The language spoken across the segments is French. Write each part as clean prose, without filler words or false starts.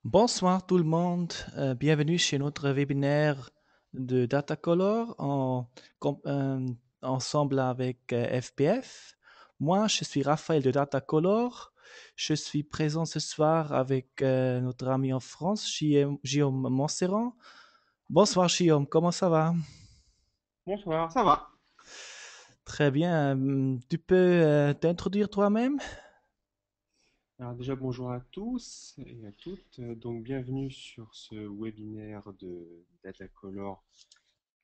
Bonsoir tout le monde, bienvenue chez notre webinaire de Datacolor ensemble avec FPF. Moi, je suis Raphaël de Datacolor. Je suis présent ce soir avec notre ami en France, Guillaume Monserrand. Bonsoir Guillaume, comment ça va? Bonsoir, ça va. Très bien. Tu peux t'introduire toi-même? Alors déjà bonjour à tous et à toutes. Donc bienvenue sur ce webinaire de Datacolor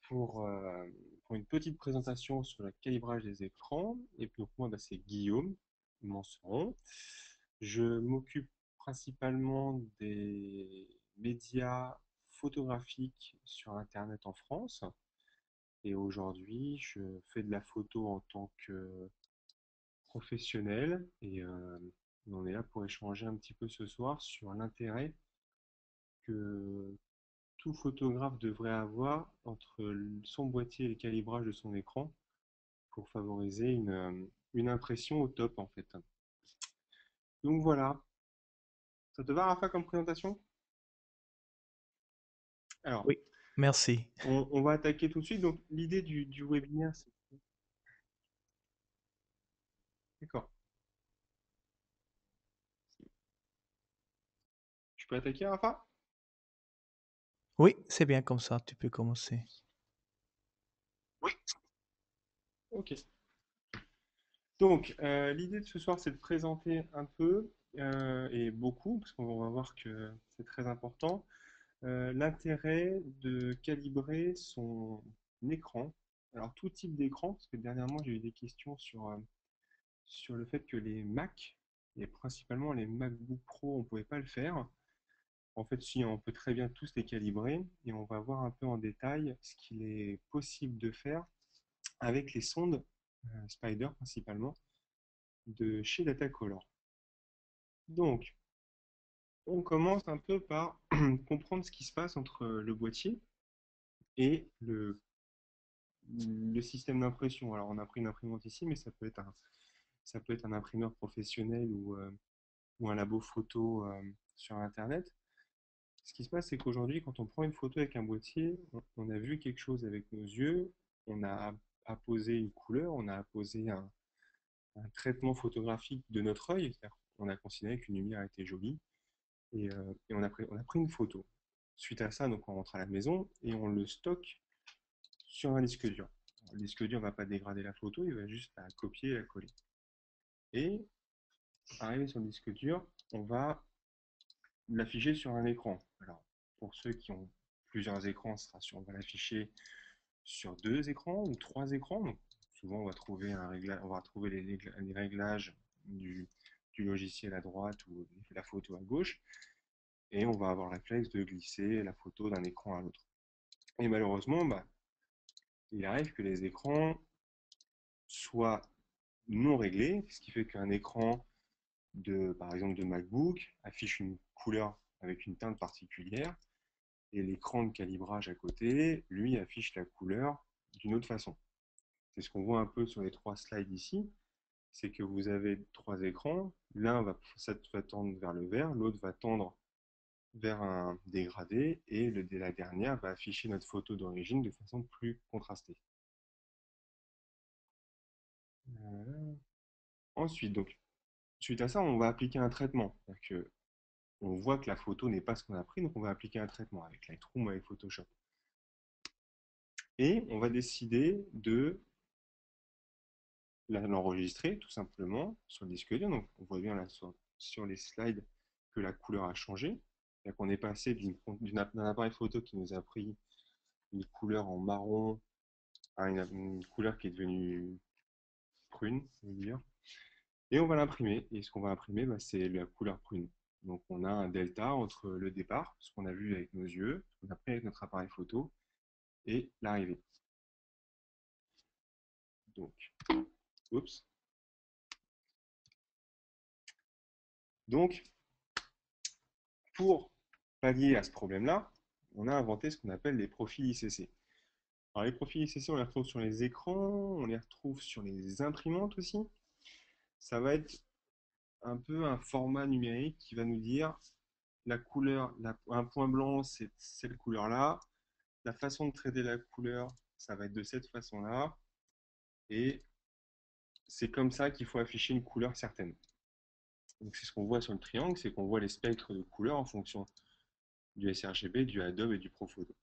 pour, euh, pour une petite présentation sur le calibrage des écrans. Et puis donc moi c'est Guillaume Manseron. Je m'occupe principalement des médias photographiques sur Internet en France. Et aujourd'hui, je fais de la photo en tant que professionnel et on est là pour échanger un petit peu ce soir sur l'intérêt que tout photographe devrait avoir entre son boîtier et le calibrage de son écran pour favoriser une impression au top en fait. Donc voilà, ça te va Rafa comme présentation? Alors, Oui, merci. on va attaquer tout de suite. Donc l'idée du webinaire, c'est... D'accord, tu peux attaquer Rafa? Oui, c'est bien comme ça, tu peux commencer. Oui. Ok. Donc, l'idée de ce soir, c'est de présenter un peu et beaucoup, parce qu'on va voir que c'est très important, l'intérêt de calibrer son écran. Alors, tout type d'écran, parce que dernièrement, j'ai eu des questions sur le fait que les Mac, et principalement les MacBook Pro, on ne pouvait pas le faire. En fait, si, on peut très bien tous les calibrer, et on va voir un peu en détail ce qu'il est possible de faire avec les sondes Spider principalement de chez Datacolor. Donc, on commence un peu par comprendre ce qui se passe entre le boîtier et le système d'impression. Alors, on a pris une imprimante ici, mais ça peut être un imprimeur professionnel ou un labo photo sur Internet. Ce qui se passe, c'est qu'aujourd'hui, quand on prend une photo avec un boîtier, on a vu quelque chose avec nos yeux, on a apposé une couleur, on a apposé un traitement photographique de notre œil, c'est-à-dire on a considéré qu'une lumière était jolie, et on a pris une photo. Suite à ça, donc on rentre à la maison et on le stocke sur un disque dur. Le disque dur ne va pas dégrader la photo, il va juste la copier et la coller. Et arrivé sur le disque dur, on va l'afficher sur un écran. Alors, pour ceux qui ont plusieurs écrans, on va l'afficher sur deux écrans ou trois écrans. Donc, souvent, on va trouver les réglages du logiciel à droite ou la photo à gauche. Et on va avoir le réflexe de glisser la photo d'un écran à l'autre. Et malheureusement, il arrive que les écrans soient non réglés, ce qui fait qu'un écran par exemple, de MacBook affiche une couleur avec une teinte particulière, et l'écran de calibrage à côté, lui, affiche la couleur d'une autre façon. C'est ce qu'on voit un peu sur les trois slides ici, c'est que vous avez trois écrans, ça va tendre vers le vert, l'autre va tendre vers un dégradé, et la dernière va afficher notre photo d'origine de façon plus contrastée. Ensuite, donc, suite à ça, on va appliquer un traitement. Que on voit que la photo n'est pas ce qu'on a pris, donc on va appliquer un traitement avec Lightroom ou avec Photoshop. Et on va décider de l'enregistrer tout simplement sur le disque dur. Donc on voit bien là sur les slides que la couleur a changé. On est passé d'un appareil photo qui nous a pris une couleur en marron à une couleur qui est devenue prune, on va dire. Et on va l'imprimer. Et ce qu'on va imprimer, c'est la couleur prune. Donc on a un delta entre le départ, ce qu'on a vu avec nos yeux, ce qu'on a pris avec notre appareil photo, et l'arrivée. Donc, oups. Donc, pour pallier à ce problème-là, on a inventé ce qu'on appelle les profils ICC. Alors, les profils ICC, on les retrouve sur les écrans, on les retrouve sur les imprimantes aussi. Ça va être un peu un format numérique qui va nous dire la couleur, un point blanc, c'est cette couleur-là. La façon de traiter la couleur, ça va être de cette façon-là. Et c'est comme ça qu'il faut afficher une couleur certaine. Donc c'est ce qu'on voit sur le triangle, c'est qu'on voit les spectres de couleurs en fonction du sRGB, du Adobe et du Profoto.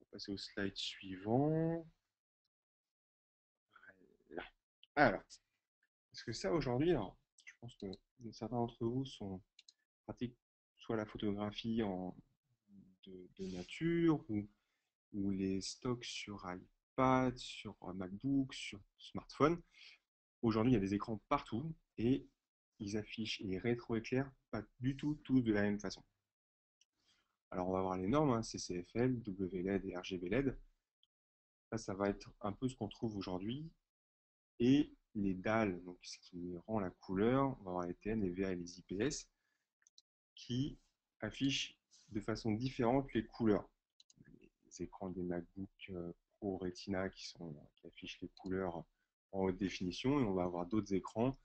On va passer au slide suivant. Alors, parce que ça aujourd'hui, alors, je pense que certains d'entre vous pratiquent soit la photographie de nature ou les stocks sur iPad, sur MacBook, sur smartphone. Aujourd'hui, il y a des écrans partout et ils affichent et ils rétroéclairent pas du tout tous de la même façon. Alors, on va voir les normes, hein, CCFL, WLED et RGB LED. Là, ça va être un peu ce qu'on trouve aujourd'hui. Et les dalles, donc ce qui rend la couleur, on va avoir les TN, les VA et les IPS, qui affichent de façon différente les couleurs. Les écrans des MacBook Pro Retina qui affichent les couleurs en haute définition, et on va avoir d'autres écrans,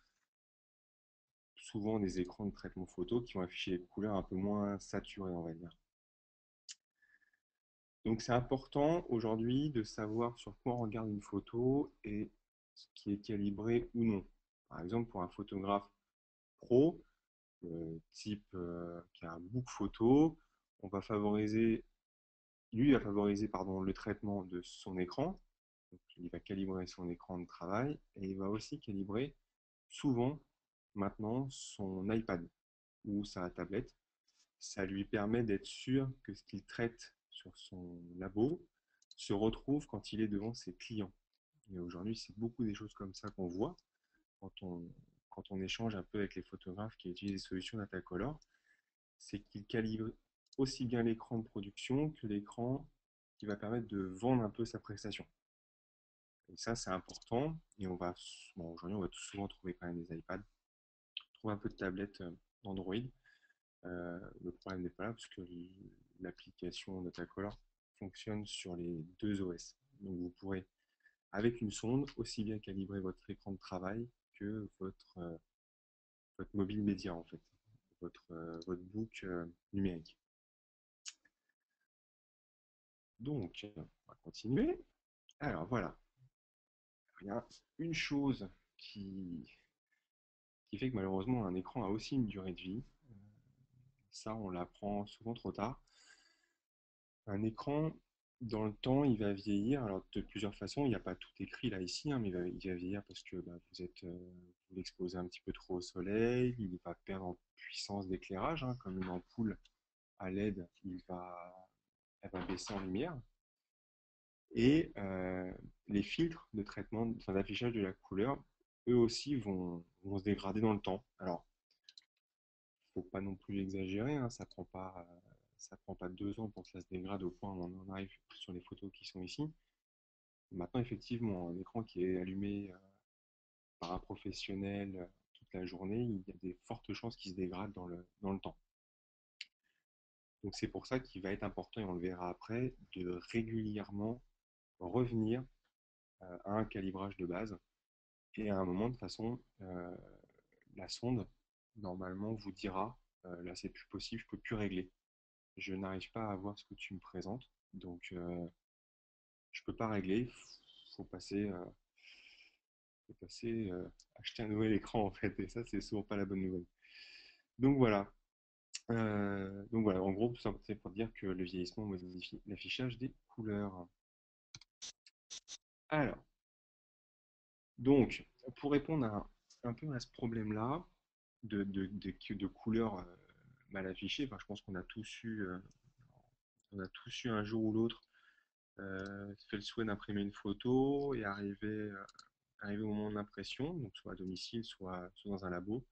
souvent des écrans de traitement photo, qui vont afficher les couleurs un peu moins saturées, on va dire. Donc c'est important aujourd'hui de savoir sur quoi on regarde une photo et ce qui est calibré ou non. Par exemple, pour un photographe pro, type qui a un book photo, on va favoriser, lui va favoriser pardon, le traitement de son écran. Donc, il va calibrer son écran de travail et il va aussi calibrer souvent maintenant son iPad ou sa tablette. Ça lui permet d'être sûr que ce qu'il traite sur son labo se retrouve quand il est devant ses clients. Et aujourd'hui, c'est beaucoup des choses comme ça qu'on voit quand on, quand on échange un peu avec les photographes qui utilisent des solutions Datacolor, c'est qu'ils calibrent aussi bien l'écran de production que l'écran qui va permettre de vendre un peu sa prestation. Et ça, c'est important. Et bon, aujourd'hui, on va tout souvent trouver quand même des iPads, trouver un peu de tablettes Android. Le problème n'est pas là parce que l'application Datacolor fonctionne sur les deux OS. Donc vous pourrez, avec une sonde, aussi bien calibrer votre écran de travail que votre mobile média en fait, votre book numérique. Donc, on va continuer. Alors voilà, il y a une chose qui fait que malheureusement un écran a aussi une durée de vie. Ça, on l'apprend souvent trop tard. Un écran, dans le temps, il va vieillir. Alors, de plusieurs façons, il n'y a pas tout écrit là ici, hein, mais il va vieillir parce que bah, vous l'exposez un petit peu trop au soleil, il va perdre en puissance d'éclairage, hein, comme une ampoule à LED, elle va baisser en lumière. Et les filtres de traitement, enfin, d'affichage de la couleur, eux aussi vont se dégrader dans le temps. Alors, faut pas non plus exagérer, hein, ça prend pas 2 ans pour que ça se dégrade au point où on en arrive sur les photos qui sont ici. Maintenant, effectivement, un écran qui est allumé par un professionnel toute la journée, il y a des fortes chances qu'il se dégrade dans le temps. Donc c'est pour ça qu'il va être important, et on le verra après, de régulièrement revenir à un calibrage de base. Et à un moment, de façon, la sonde, normalement, vous dira, là c'est plus possible, je peux plus régler. Je n'arrive pas à voir ce que tu me présentes, donc je peux pas régler, faut passer acheter un nouvel écran en fait, et ça c'est souvent pas la bonne nouvelle. Donc voilà. Donc voilà, en gros, tout ça c'est pour dire que le vieillissement modifie l'affichage des couleurs. Alors, donc, pour répondre un peu à ce problème-là de couleurs mal affichées, enfin, je pense on a tous eu un jour ou l'autre fait le souhait d'imprimer une photo et arriver au moment de l'impression, donc soit à domicile, soit dans un labo.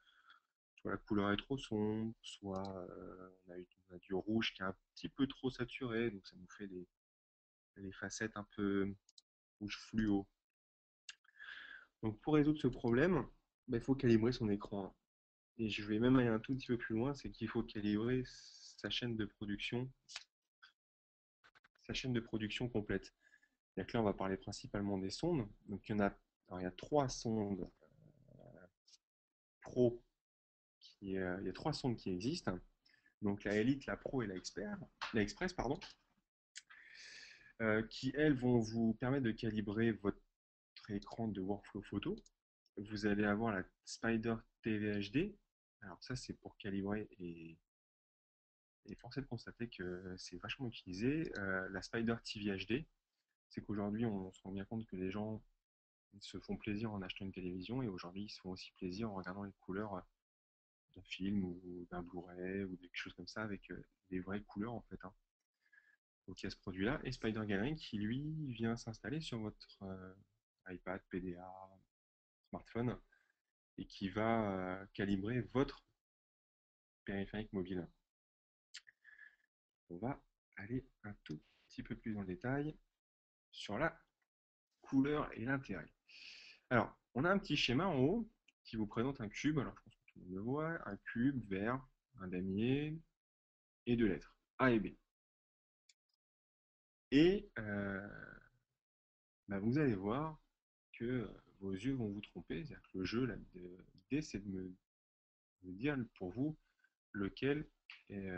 Soit la couleur est trop sombre, soit on a du rouge qui est un petit peu trop saturé, donc ça nous fait des facettes un peu rouge fluo. Donc pour résoudre ce problème, bah, il faut calibrer son écran. Et je vais même aller un tout petit peu plus loin, c'est qu'il faut calibrer sa chaîne de production, complète. Et là, on va parler principalement des sondes. Donc il y a 3 sondes pro il y a trois sondes qui existent. Donc la Elite, la Pro et la Express, pardon, qui elles vont vous permettre de calibrer votre écran de workflow photo. Vous allez avoir la Spider TV HD. Alors ça, c'est pour calibrer et force est de constater que c'est vachement utilisé. La Spider TV HD, c'est qu'aujourd'hui, on se rend bien compte que les gens se font plaisir en achetant une télévision et aujourd'hui, ils se font aussi plaisir en regardant les couleurs d'un film ou d'un Blu-ray ou quelque chose comme ça avec des vraies couleurs en fait, hein. Donc il y a ce produit-là et Spider Gallery qui lui vient s'installer sur votre iPad, PDA, smartphone et qui va calibrer votre périphérique mobile. On va aller un tout petit peu plus dans le détail sur la couleur et l'intérêt. Alors, on a un petit schéma en haut qui vous présente un cube. Alors, je pense que tout le monde le voit. Un cube vert, un damier et deux lettres, A et B. Et vous allez voir que vos yeux vont vous tromper. C'est-à-dire que le jeu, l'idée, c'est de me dire pour vous lequel est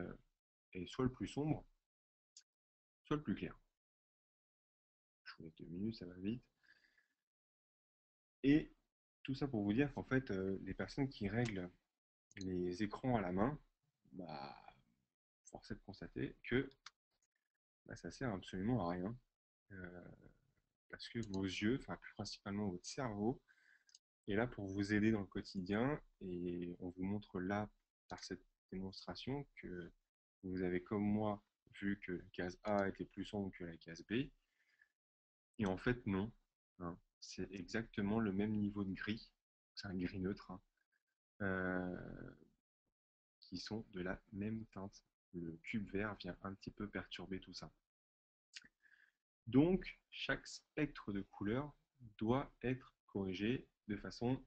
soit le plus sombre, soit le plus clair. Je vous laisse 2 minutes, ça va vite. Et tout ça pour vous dire qu'en fait, les personnes qui règlent les écrans à la main, bah, force est de constater que ça sert absolument à rien. Euh, Parce que vos yeux, enfin plus principalement votre cerveau, est là pour vous aider dans le quotidien. Et on vous montre là, par cette démonstration, que vous avez comme moi vu que la case A était plus sombre que la case B. Et en fait, non, hein. C'est exactement le même niveau de gris. C'est un gris neutre, hein, euh, qui sont de la même teinte. Le cube vert vient un petit peu perturber tout ça. Donc, chaque spectre de couleur doit être corrigé de façon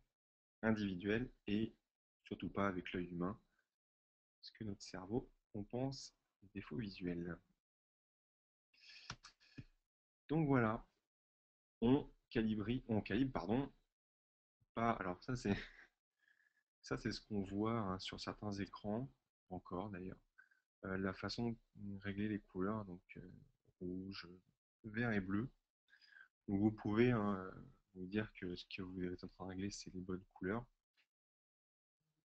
individuelle et surtout pas avec l'œil humain, parce que notre cerveau compense les défauts visuels. Donc voilà, on calibre, pardon, pas. Alors ça c'est ce qu'on voit, hein, sur certains écrans, encore d'ailleurs. La façon de régler les couleurs, donc rouge, vert et bleu. Donc vous pouvez, hein, vous dire que ce que vous êtes en train de régler, c'est les bonnes couleurs.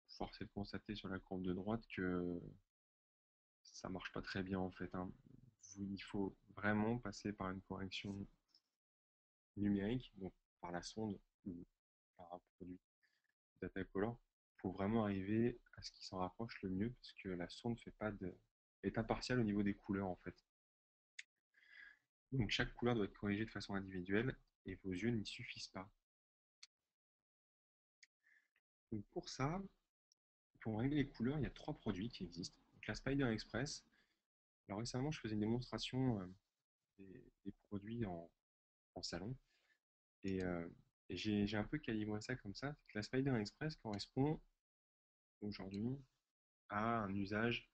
Force est de constater sur la courbe de droite que ça marche pas très bien en fait, hein. Il faut vraiment passer par une correction numérique, donc par la sonde ou par un produit Datacolor, pour vraiment arriver à ce qui s'en rapproche le mieux, parce que la sonde fait pas de... est impartiale au niveau des couleurs en fait. Donc chaque couleur doit être corrigée de façon individuelle et vos yeux n'y suffisent pas. Donc pour ça, pour régler les couleurs, il y a trois produits qui existent. Donc la Spider Express. Alors récemment, je faisais une démonstration des produits en salon et, j'ai un peu calibré ça comme ça. La Spider Express correspond aujourd'hui à un usage,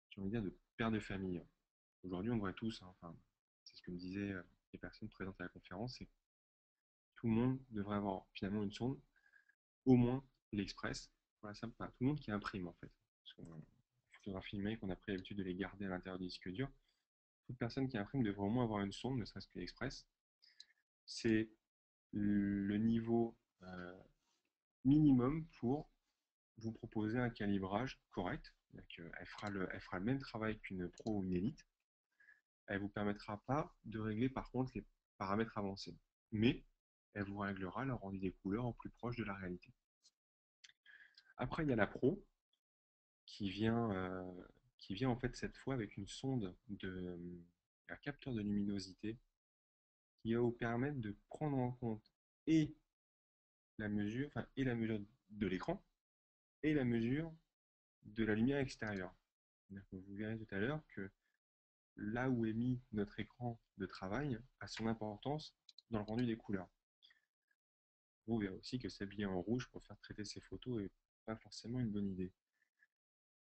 j'ai envie de dire, de père de famille. Aujourd'hui, on devrait tous, hein, enfin, c'est ce que me disaient les personnes présentes à la conférence, c'est que tout le monde devrait avoir finalement une sonde, au moins l'Express, voilà, ça, tout le monde qui imprime en fait. Parce que photographie numérique, on a pris l'habitude de les garder à l'intérieur des disques durs. Toute personne qui imprime devrait au moins avoir une sonde, ne serait-ce que l'Express. C'est le niveau minimum pour vous proposer un calibrage correct. Elle fera le même travail qu'une Pro ou une Elite. Elle ne vous permettra pas de régler par contre les paramètres avancés. Mais elle vous réglera le rendu des couleurs au plus proche de la réalité. Après, il y a la Pro qui vient, en fait cette fois avec une sonde un capteur de luminosité qui va vous permettre de prendre en compte et et la mesure de l'écran et la mesure de la lumière extérieure. Vous verrez tout à l'heure que là où est mis notre écran de travail a son importance dans le rendu des couleurs. Vous verrez aussi que s'habiller en rouge pour faire traiter ces photos n'est pas forcément une bonne idée.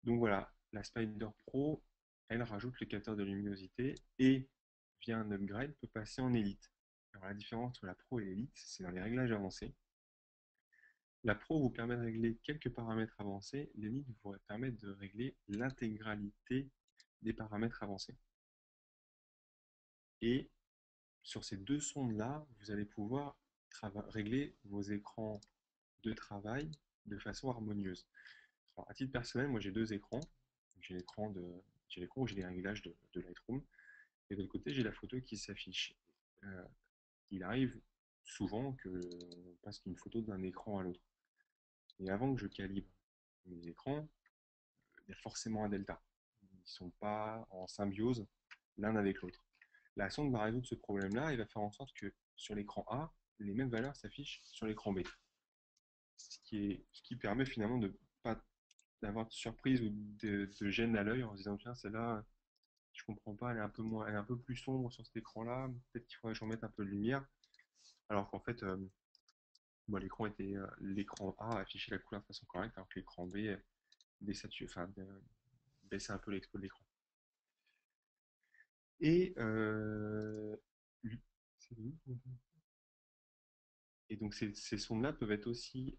Donc voilà, la Spider Pro, elle rajoute le capteur de luminosité et, via un upgrade, peut passer en élite. Alors la différence entre la Pro et l'élite, c'est dans les réglages avancés. La Pro vous permet de régler quelques paramètres avancés. L'Elite vous permet de régler l'intégralité des paramètres avancés. Et sur ces deux sondes-là, vous allez pouvoir régler vos écrans de travail de façon harmonieuse. Alors, à titre personnel, moi j'ai deux écrans. J'ai l'écran où j'ai les réglages de Lightroom. Et de l'autre côté, j'ai la photo qui s'affiche. Euh, il arrive souvent qu'on passe d'une photo d'un écran à l'autre. Et avant que je calibre mes écrans, il y a forcément un delta. Ils ne sont pas en symbiose l'un avec l'autre. La sonde va résoudre ce problème-là et va faire en sorte que sur l'écran A, les mêmes valeurs s'affichent sur l'écran B. Ce qui permet finalement de pas d'avoir de surprise ou de gêne à l'œil en se disant tiens celle-là je comprends pas, elle est un peu plus sombre sur cet écran-là, peut-être qu'il faudrait que je remette un peu de lumière. Alors qu'en fait, bon, l'écran A affichait la couleur de façon correcte, alors que l'écran B baissait un peu l'expo de l'écran. Et, et donc ces sondes-là peuvent être aussi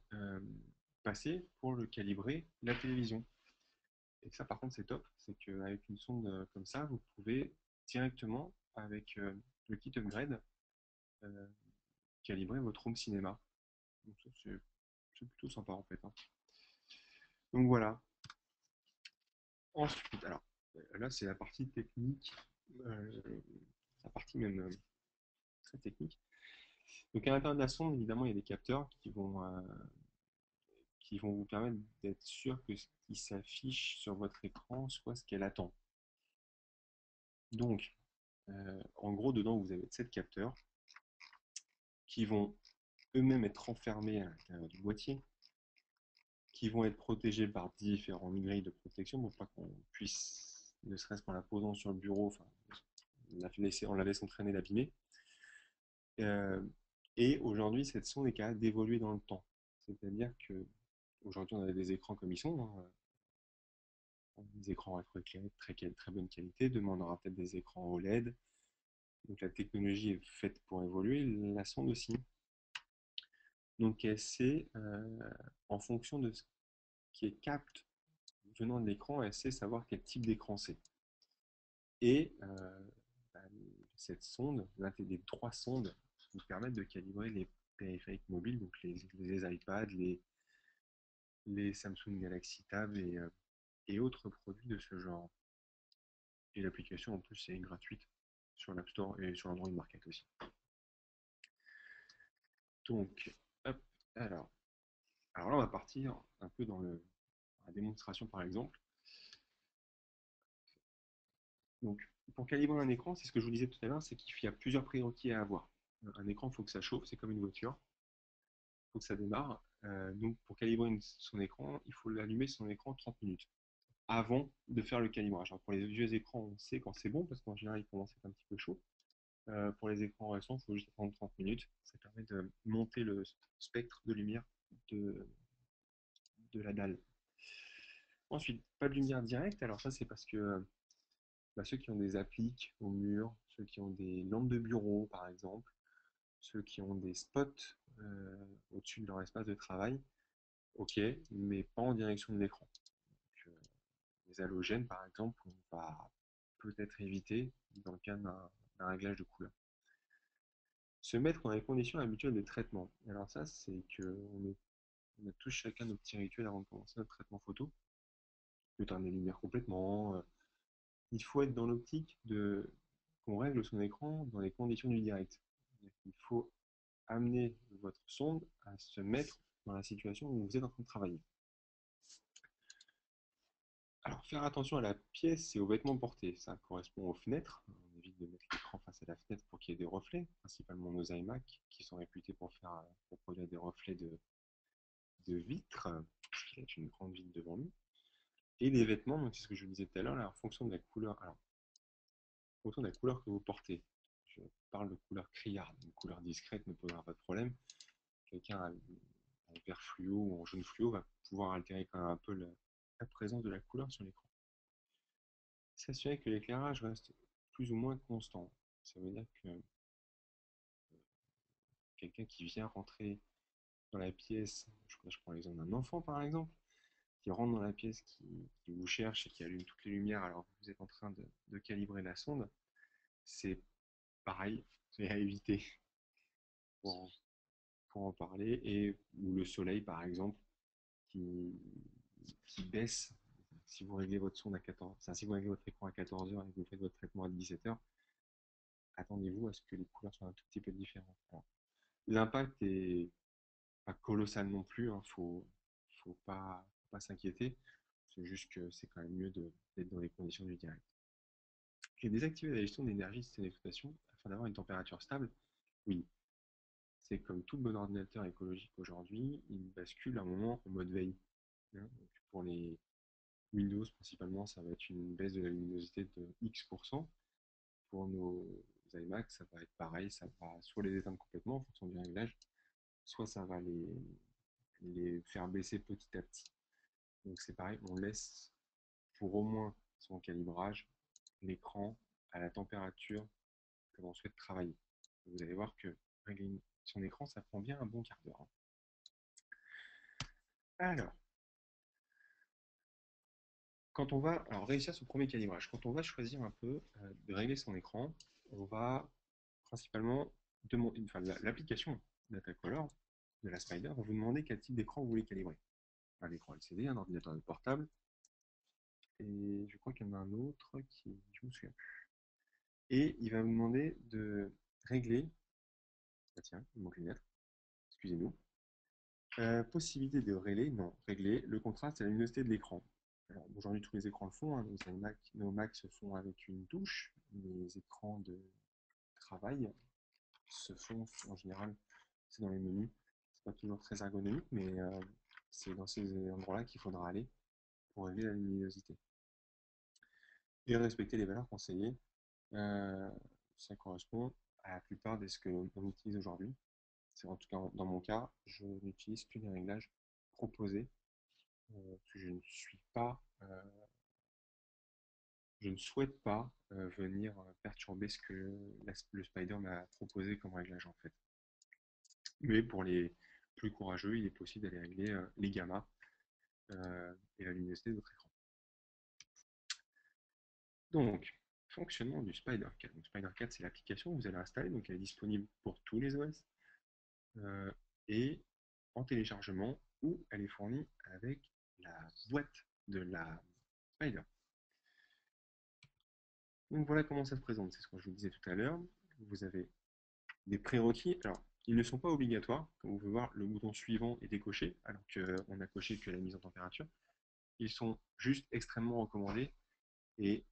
passées pour le calibrer la télévision. Et ça, par contre, c'est top. C'est qu'avec une sonde comme ça, vous pouvez directement, avec le kit upgrade, euh, calibrer votre home cinéma. Donc ça, c'est plutôt sympa en fait, hein. Donc voilà. Ensuite, alors là, c'est la partie technique, la partie même très technique. Donc à l'intérieur de la sonde, évidemment, il y a des capteurs qui vont vous permettre d'être sûr que ce qui s'affiche sur votre écran soit ce qu'elle attend. Donc, en gros, dedans, vous avez 7 capteurs qui vont eux-mêmes être enfermés à l'intérieur du boîtier, qui vont être protégés par différents grilles de protection pour pas qu'on puisse, ne serait-ce qu'en la posant sur le bureau, enfin, on la laisse entraîner, l'abîmer. Euh, et aujourd'hui, cette sonde est capable d'évoluer dans le temps. C'est-à-dire que aujourd'hui, on a des écrans comme ils sont, hein, des écrans rétroéclairés de très bonne qualité. Demain, on aura peut-être des écrans OLED. Donc la technologie est faite pour évoluer, la sonde aussi. Donc elle sait, en fonction de ce qui est capte venant de l'écran, elle sait savoir quel type d'écran c'est. Et bah, cette sonde, l'un des trois sondes, nous permettent de calibrer les périphériques mobiles, donc les iPads, les Samsung Galaxy Tab et autres produits de ce genre. Et l'application en plus est gratuite sur l'App Store et sur l'Android Market aussi. Donc, hop, alors là on va partir un peu dans la démonstration par exemple. Donc, pour calibrer un écran, c'est ce que je vous disais tout à l'heure, c'est qu'il y a plusieurs prérequis à avoir. Un écran, il faut que ça chauffe, c'est comme une voiture, il faut que ça démarre. Donc, pour calibrer son écran, il faut l'allumer son écran 30 minutes avant de faire le calibrage. Alors, pour les vieux écrans, on sait quand c'est bon, parce qu'en général, il commence à être un petit peu chaud. Pour les écrans récents, il faut juste attendre 30 minutes. Ça permet de monter le spectre de lumière de, de la dalle. Ensuite, pas de lumière directe. Alors ça, c'est parce que bah, ceux qui ont des appliques au mur, ceux qui ont des lampes de bureau, par exemple, ceux qui ont des spots au-dessus de leur espace de travail, ok, mais pas en direction de l'écran. Donc, les halogènes, par exemple, on va peut-être éviter dans le cas d'un réglage de couleur. Se mettre dans les conditions habituelles de traitement. Alors ça, c'est on a tous chacun nos petits rituels avant de commencer notre traitement photo. Éteindre les lumières complètement. Il faut être dans l'optique de qu'on règle son écran dans les conditions du direct. Il faut amener votre sonde à se mettre dans la situation où vous êtes en train de travailler. Alors, faire attention à la pièce et aux vêtements portés. Ça correspond aux fenêtres. On évite de mettre l'écran face à la fenêtre pour qu'il y ait des reflets, principalement nos iMac, qui sont réputés pour produire des reflets de vitres, parce qu'il y a une grande vitre devant nous. Et les vêtements, donc c'est ce que je vous disais tout à l'heure, en fonction de la couleur. Alors, en fonction de la couleur que vous portez. Je parle de couleur criarde. Une couleur discrète ne posera pas de problème. Quelqu'un en vert fluo ou en jaune fluo va pouvoir altérer quand même un peu la présence de la couleur sur l'écran. S'assurer que l'éclairage reste plus ou moins constant. Ça veut dire que quelqu'un qui vient rentrer dans la pièce, je prends l'exemple d'un enfant par exemple, qui rentre dans la pièce, qui vous cherche et qui allume toutes les lumières alors que vous êtes en train de calibrer la sonde, c'est pareil, c'est à éviter pour, pour en parler. Et ou le soleil par exemple, qui, qui baisse. Si vous réglez votre sonde à 14, enfin, si vous réglez votre écran à 14 heures et que vous faites votre traitement à 17 heures, attendez-vous à ce que les couleurs soient un tout petit peu différentes. L'impact est pas colossal non plus, hein, faut pas s'inquiéter. C'est juste que c'est quand même mieux d'être dans les conditions du direct. J'ai désactivé la gestion d'énergie système d'exploitation afin d'avoir une température stable. Oui, c'est comme tout bon ordinateur écologique aujourd'hui, il bascule à un moment en mode veille. Hein. Donc pour les Windows, principalement, ça va être une baisse de la luminosité de X%. Pour nos iMac, ça va être pareil, ça va soit les éteindre complètement en fonction du réglage, soit ça va les faire baisser petit à petit. Donc c'est pareil, on laisse pour au moins son calibrage l'écran à la température que l'on souhaite travailler. Vous allez voir que régler son écran, ça prend bien un bon quart d'heure. Alors, quand on va réussir ce premier calibrage, quand on va choisir un peu de régler son écran, on va principalement demander, enfin, l'application Datacolor de la Spider va vous demander quel type d'écran vous voulez calibrer. Un écran LCD, un ordinateur portable, et je crois qu'il y en a un autre qui, je me souviens. Et il va vous demander de régler, ah tiens, il manque une lettre, excusez-nous, possibilité de régler, non, régler le contraste et la luminosité de l'écran. Aujourd'hui, tous les écrans le font, hein, nos Mac se font avec une touche, les écrans de travail se font en général, c'est dans les menus. C'est pas toujours très ergonomique, mais c'est dans ces endroits-là qu'il faudra aller pour régler la luminosité. Et respecter les valeurs conseillées, euh, ça correspond à la plupart de ce que l'on utilise aujourd'hui. C'est en tout cas dans mon cas, je n'utilise que les réglages proposés, parce que je ne souhaite pas venir perturber ce que le Spider m'a proposé comme réglage en fait. Mais pour les plus courageux, il est possible d'aller régler les gammas et la luminosité de votre écran. Donc, fonctionnement du Spider-Cat. Donc, Spider-Cat, c'est l'application que vous allez installer, donc elle est disponible pour tous les OS euh, et en téléchargement ou elle est fournie avec la boîte de la Spider. Donc voilà comment ça se présente, c'est ce que je vous disais tout à l'heure. Vous avez des prérequis. Alors, ils ne sont pas obligatoires. Comme vous pouvez voir, le bouton suivant est décoché, alors qu'on a coché que la mise en température. Ils sont juste extrêmement recommandés. Et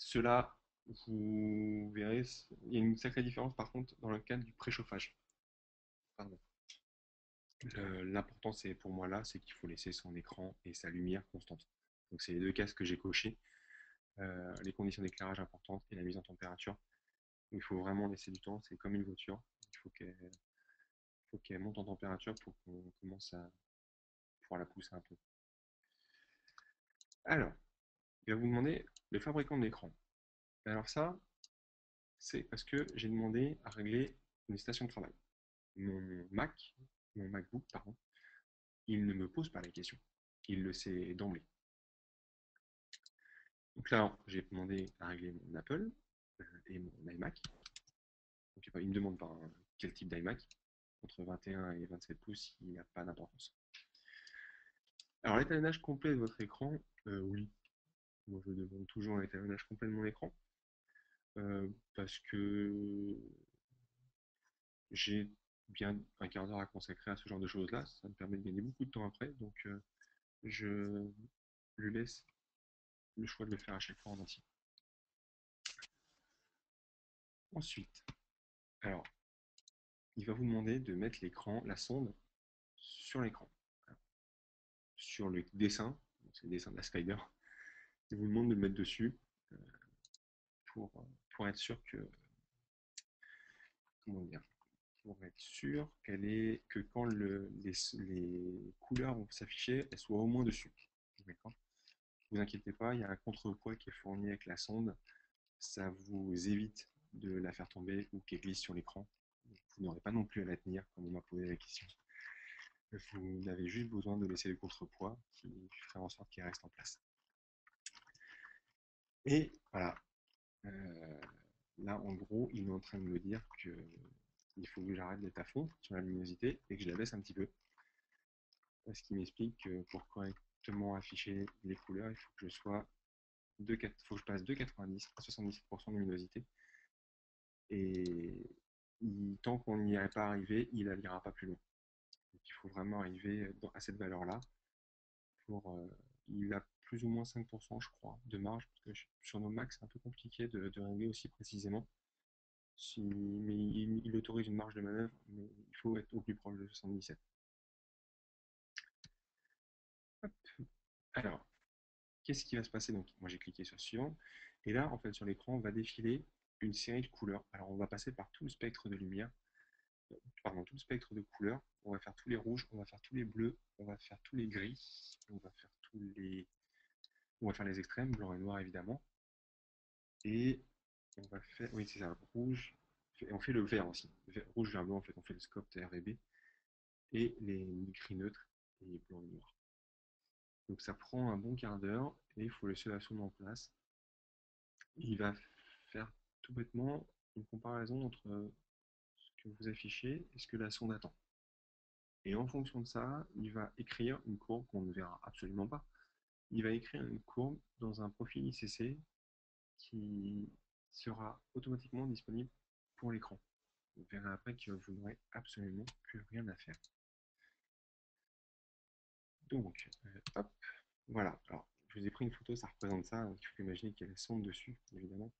cela, vous verrez, il y a une sacrée différence par contre dans le cadre du préchauffage. Pardon. L'important, c'est pour moi là, c'est qu'il faut laisser son écran et sa lumière constante. Donc, c'est les deux cases que j'ai cochées. Les conditions d'éclairage importantes et la mise en température. Il faut vraiment laisser du temps. C'est comme une voiture. Il faut qu'elle monte en température pour qu'on commence à pouvoir la pousser un peu. Alors, il va vous demander le fabricant de l'écran. Alors ça, c'est parce que j'ai demandé à régler une station de travail. Mon Mac, mon MacBook, pardon, il ne me pose pas la question. Il le sait d'emblée. Donc là, j'ai demandé à régler mon Apple et mon iMac. Donc, il ne me demande pas quel type d'iMac. Entre 21 et 27 pouces, il n'y a pas d'importance. Alors, l'étalonnage complet de votre écran, oui. Moi, je demande toujours un étalonnage complet de mon écran. Parce que j'ai bien un quart d'heure à consacrer à ce genre de choses-là. Ça me permet de gagner beaucoup de temps après. Donc, je lui laisse le choix de le faire à chaque fois en entier. Ensuite, alors, il va vous demander de mettre l'écran, la sonde, sur l'écran. Sur le dessin, c'est le dessin de la Spider, il vous demande de le mettre dessus euh, pour être sûr que, comment dire, pour être sûr que quand les couleurs vont s'afficher, elles soient au moins dessus. D'accord. Ne vous inquiétez pas, il y a un contrepoids qui est fourni avec la sonde. Ça vous évite de la faire tomber ou qu'elle glisse sur l'écran. Vous n'aurez pas non plus à la tenir, comme on m'a posé la question. Vous avez juste besoin de laisser le contrepoids qui ferait en sorte qu'il reste en place. Et voilà. Là, en gros, il est en train de me dire qu'il faut que j'arrête d'être à fond sur la luminosité et que je la baisse un petit peu. Ce qui m'explique que pour correctement afficher les couleurs, il faut que faut que je passe de 90 à 77% de luminosité. Et tant qu'on n'y est pas arrivé, il n'ira pas plus loin. Donc, il faut vraiment arriver à cette valeur-là. Il a plus ou moins 5%, je crois, de marge, parce que sur nos Macs, c'est un peu compliqué de régler aussi précisément. Mais il autorise une marge de manœuvre, mais il faut être au plus proche de 77. Hop. Alors, qu'est-ce qui va se passer? Donc, moi j'ai cliqué sur suivant, et là, en fait, sur l'écran, on va défiler une série de couleurs. Alors, on va passer par tout le spectre de lumière, pardon, tout le spectre de couleurs. On va faire tous les rouges, on va faire tous les bleus, on va faire tous les gris, on va faire on va faire les extrêmes, blanc et noir évidemment, et on va faire, oui c'est ça, rouge, et on fait le vert aussi, rouge, vert, blanc, en fait, on fait le scope RGB, et les gris neutres, et blanc et noir. Donc ça prend un bon quart d'heure, et il faut laisser la sonde en place. Il va faire tout bêtement une comparaison entre ce que vous affichez et ce que la sonde attend. Et en fonction de ça, il va écrire une courbe qu'on ne verra absolument pas. Il va écrire une courbe dans un profil ICC qui sera automatiquement disponible pour l'écran. Vous verrez après que vous n'aurez absolument plus rien à faire. Donc, hop, voilà. Alors, je vous ai pris une photo, ça représente ça. Donc, il faut imaginer qu'il y a la sonde dessus, évidemment.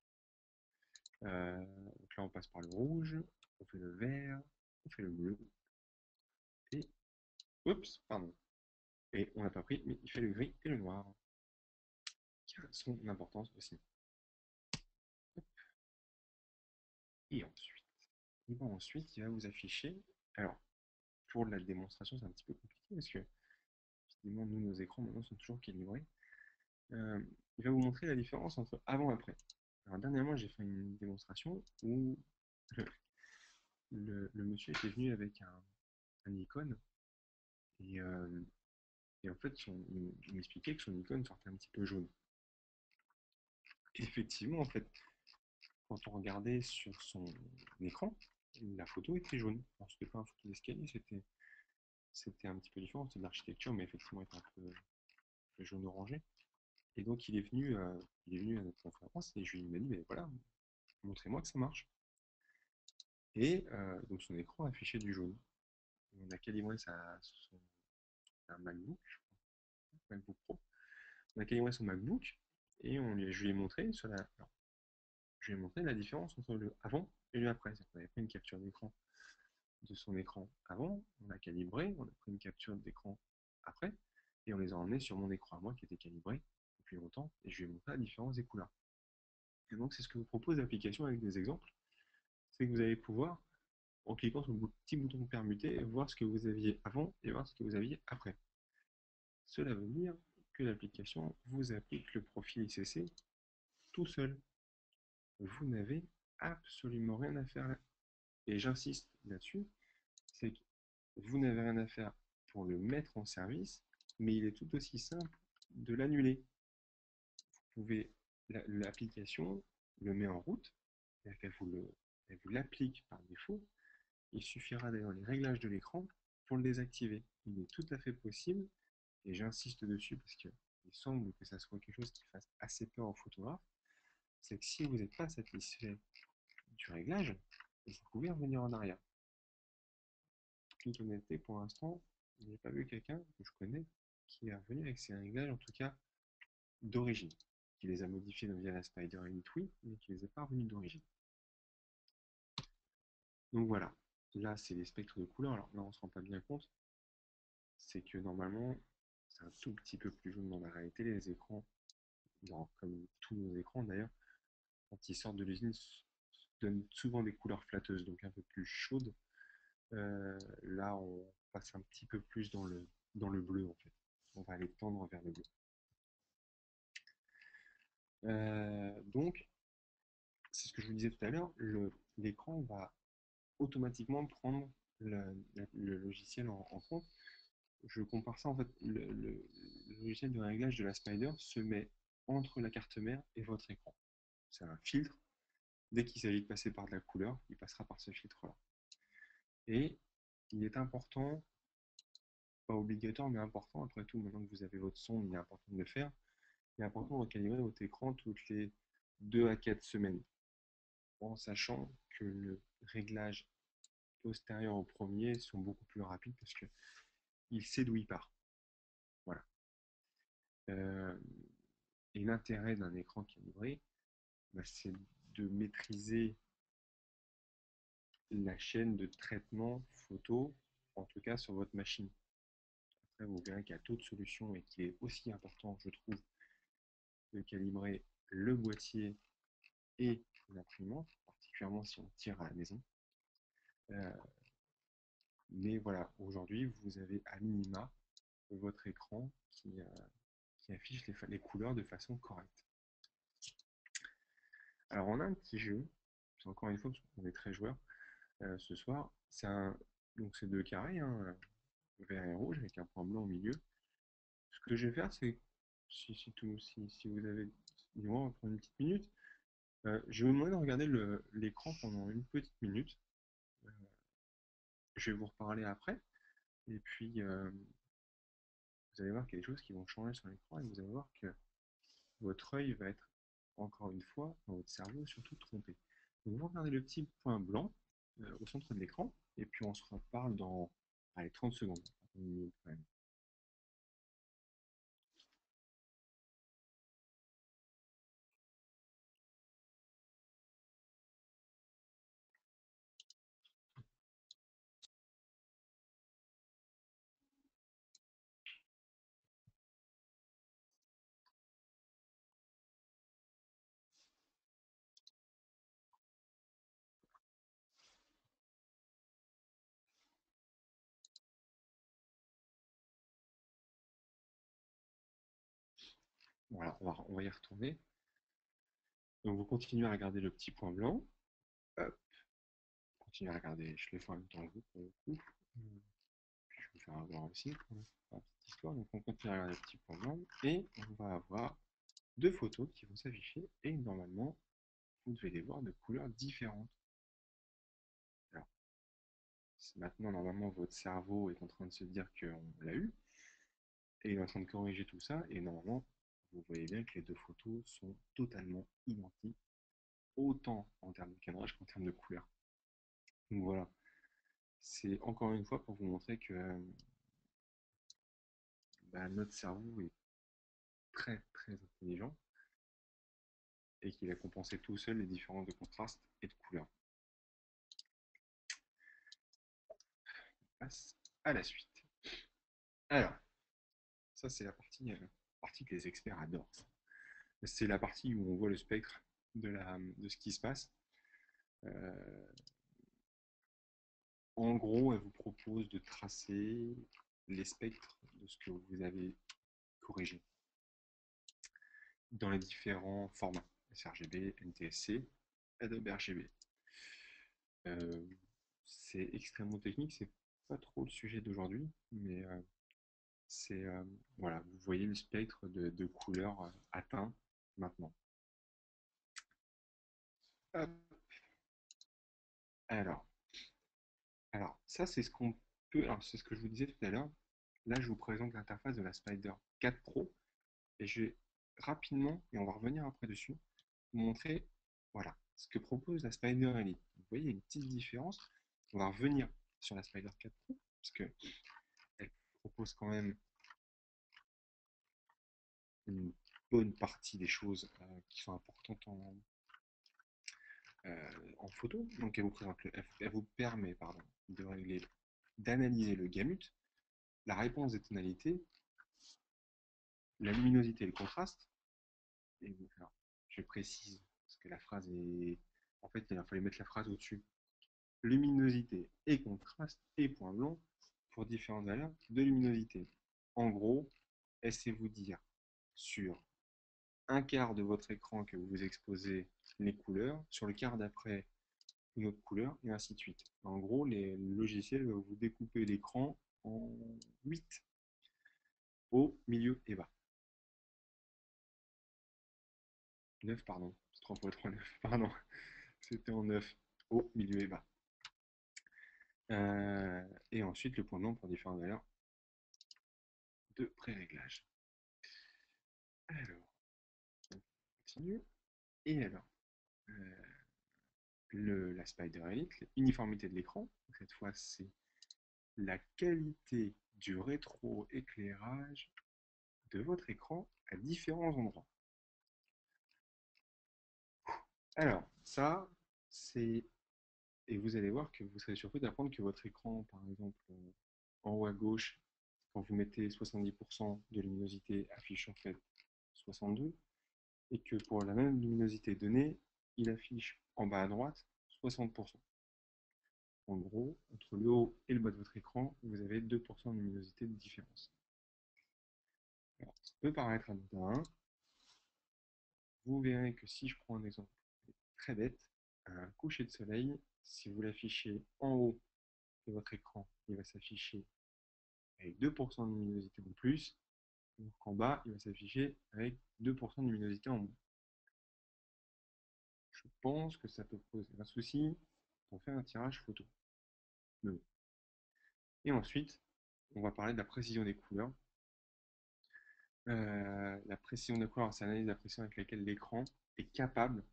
Donc là, on passe par le rouge, on fait le vert, on fait le bleu, et, oups, pardon, et on n'a pas pris, mais il fait le gris et le noir, qui a son importance aussi. Et ensuite, il va vous afficher, alors, pour la démonstration, c'est un petit peu compliqué, parce que, évidemment, nous, nos écrans, maintenant, sont toujours calibrés. Il va vous montrer la différence entre avant et après. Alors, dernièrement, j'ai fait une démonstration où le monsieur était venu avec un icône, et, en fait, il m'expliquait que son icône sortait un petit peu jaune. Effectivement, en fait, quand on regardait sur son écran, la photo était jaune. Alors, c'était pas un photo d'escalier, c'était un petit peu différent, c'était de l'architecture, mais effectivement, était un peu jaune-orangé. Et donc, il est venu à notre conférence et je lui ai dit, mais voilà, montrez-moi que ça marche. Et donc, son écran affichait du jaune. On a calibré un MacBook, je crois, un MacBook Pro. On a calibré son MacBook et je lui ai montré je lui ai montré la différence entre le avant et le après. On avait pris une capture d'écran de son écran avant, on a calibré, on a pris une capture d'écran après, et on les a emmenés sur mon écran à moi qui était calibré depuis longtemps, et je lui ai montré la différence des couleurs. Et donc c'est ce que vous propose l'application avec des exemples, c'est que vous allez pouvoir, en cliquant sur le petit bouton permuter, voir ce que vous aviez avant et voir ce que vous aviez après. Cela veut dire que l'application vous applique le profil ICC tout seul. Vous n'avez absolument rien à faire là. Et j'insiste là-dessus, c'est que vous n'avez rien à faire pour le mettre en service, mais il est tout aussi simple de l'annuler. Vous pouvez, l'application le met en route, elle vous l'applique par défaut. Il suffira d'aller dans les réglages de l'écran pour le désactiver. Il est tout à fait possible, et j'insiste dessus parce qu'il semble que ça soit quelque chose qui fasse assez peur aux photographes, c'est que si vous n'êtes pas satisfait du réglage, vous pouvez revenir en arrière. Toute honnêteté, pour l'instant, je n'ai pas vu quelqu'un que je connais qui est revenu avec ses réglages, en tout cas d'origine, qui les a modifiés via la Spider Edit, oui, mais qui les a pas revenus d'origine. Donc voilà, là c'est les spectres de couleurs. Alors là on ne se rend pas bien compte, c'est que normalement c'est un tout petit peu plus jaune dans la réalité. Les écrans, comme tous nos écrans d'ailleurs, quand ils sortent de l'usine, donnent souvent des couleurs flatteuses, donc un peu plus chaudes. Là on passe un petit peu plus dans le bleu en fait. On va aller tendre vers le bleu. Donc, c'est ce que je vous disais tout à l'heure, l'écran va automatiquement prendre le logiciel en compte. Je compare ça en fait, le logiciel de réglage de la Spider se met entre la carte mère et votre écran. C'est un filtre. Dès qu'il s'agit de passer par de la couleur, il passera par ce filtre-là. Et il est important, pas obligatoire, mais important, après tout, maintenant que vous avez votre son, il est important de le faire. Il est important de recalibrer votre écran toutes les 2 à 4 semaines, en sachant que le réglage postérieur au premier sont beaucoup plus rapides parce qu'il sait d'où il part. Voilà. Euh, et l'intérêt d'un écran calibré, bah, c'est de maîtriser la chaîne de traitement photo, en tout cas sur votre machine. Après, vous verrez qu'il y a d'autres solutions et qu'il est aussi important, je trouve, de calibrer le boîtier et l'imprimante, particulièrement si on tire à la maison. Euh, mais voilà, aujourd'hui, vous avez à minima votre écran qui affiche les couleurs de façon correcte. Alors, on a un petit jeu, encore une fois, parce qu'on est très joueurs ce soir. Donc, c'est deux carrés, hein, vert et rouge, avec un point blanc au milieu. Ce que je vais faire, c'est, si vous avez, dis-moi, on va prendre une petite minute. Je vais vous demander de regarder l'écran pendant une petite minute. Euh, je vais vous reparler après. Et puis, vous allez voir qu'il y a des choses qui vont changer sur l'écran et vous allez voir que votre œil va être, encore une fois, dans votre cerveau, surtout trompé. Donc, vous regardez le petit point blanc au centre de l'écran et puis on se reparle dans, allez, 30 secondes. Une minute, quand même. Voilà, on va y retourner. Donc, vous continuez à regarder le petit point blanc. Hop, continuez à regarder, je le fais en même temps que vous, pour le coup. Je vais vous faire avoir aussi pour la petite histoire. Donc, on continue à regarder le petit point blanc et on va avoir deux photos qui vont s'afficher et normalement, vous devez les voir de couleurs différentes. Alors, maintenant, normalement, votre cerveau est en train de se dire qu'on l'a eu et il est en train de corriger tout ça et normalement, vous voyez bien que les deux photos sont totalement identiques, autant en termes de cadrage qu'en termes de couleurs. Donc voilà, c'est encore une fois pour vous montrer que bah, notre cerveau est très très intelligent et qu'il a compensé tout seul les différences de contraste et de couleurs. On passe à la suite. Alors, ça c'est la partie que les experts adorent. C'est la partie où on voit le spectre de ce qui se passe. Euh, En gros, elle vous propose de tracer les spectres de ce que vous avez corrigé dans les différents formats, sRGB, NTSC, Adobe RGB. Euh, c'est extrêmement technique, c'est pas trop le sujet d'aujourd'hui, mais c'est voilà, vous voyez le spectre de couleurs atteint maintenant. Hop. Alors, alors, ça c'est ce qu'on peut, alors c'est ce que je vous disais tout à l'heure. Là, je vous présente l'interface de la Spider 4 Pro et je vais rapidement, et on va revenir après dessus, vous montrer voilà, ce que propose la Spider Elite. Vous voyez, il y a une petite différence. On va revenir sur la Spider 4 Pro parce qu'elle propose quand même une bonne partie des choses qui sont importantes en photo. Donc elle vous permet de régler, d'analyser le gamut, la réponse des tonalités, la luminosité et le contraste. Et alors, je précise, parce que la phrase est... En fait, il fallait mettre la phrase au-dessus. Luminosité et contraste et point blanc pour différentes valeurs de luminosité. En gros, laissez-vous dire sur un quart de votre écran que vous exposez les couleurs, sur le quart d'après une autre couleur, et ainsi de suite. En gros, le logiciel va vous découper l'écran en 8 haut, milieu et bas. 9, pardon. C'est 3 fois 3, 9, pardon. C'était en 9 haut, milieu et bas. Et ensuite, le point blanc pour différentes valeurs de pré-réglage. Alors, on continue. Et alors, la Spider Elite, l'uniformité de l'écran. Cette fois, c'est la qualité du rétro-éclairage de votre écran à différents endroits. Alors, ça, c'est... Et vous allez voir que vous serez surpris d'apprendre que votre écran, par exemple, en haut à gauche, quand vous mettez 70% de luminosité, affiche en fait 62, et que pour la même luminosité donnée, il affiche en bas à droite 60%. En gros, entre le haut et le bas de votre écran, vous avez 2% de luminosité de différence. Alors, ça peut paraître anodin. Vous verrez que si je prends un exemple très bête, un coucher de soleil, si vous l'affichez en haut de votre écran, il va s'afficher avec 2% de luminosité en plus, alors qu'en bas, il va s'afficher avec 2% de luminosité en moins. Je pense que ça peut poser un souci pour faire un tirage photo. Mais bon. Et ensuite, on va parler de la précision des couleurs. La précision des couleurs, c'est l'analyse de la précision avec laquelle l'écran est capable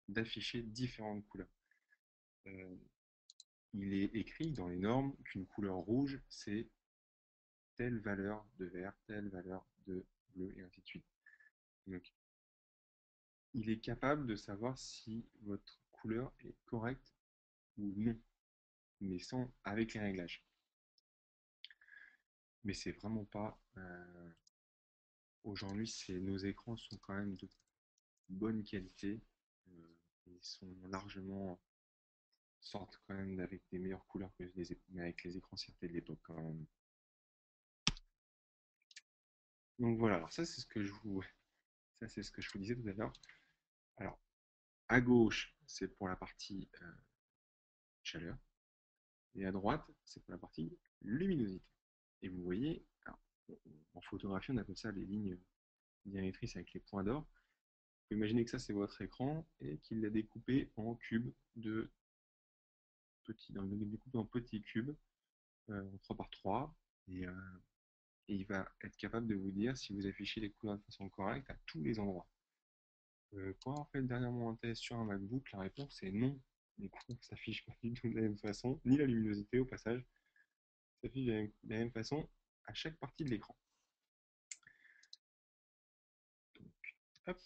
d'afficher différentes couleurs. Euh, il est écrit dans les normes qu'une couleur rouge, c'est telle valeur de vert, telle valeur de bleu, et ainsi de suite. Donc, il est capable de savoir si votre couleur est correcte ou non, mais sans avec les réglages. Mais c'est vraiment pas. Aujourd'hui, nos écrans sont quand même de bonne qualité. Ils sont largement sortent quand même avec des meilleures couleurs que avec les écrans CRT de l'époque quand même. Donc voilà, alors ça c'est ce que je vous disais tout à l'heure. Alors à gauche c'est pour la partie chaleur et à droite c'est pour la partie luminosité. Et vous voyez, alors, en photographie on appelle ça les lignes directrices avec les points d'or. Vous pouvez imaginer que ça c'est votre écran et qu'il l'a découpé en cubes de découpé en petits cubes en 3 par 3 et et il va être capable de vous dire si vous affichez les couleurs de façon correcte à tous les endroits. Pour avoir fait dernièrement un test sur un MacBook, la réponse est non. Les couleurs ne s'affichent pas du tout de la même façon, ni la luminosité au passage, s'affiche de la même façon à chaque partie de l'écran. Donc, hop,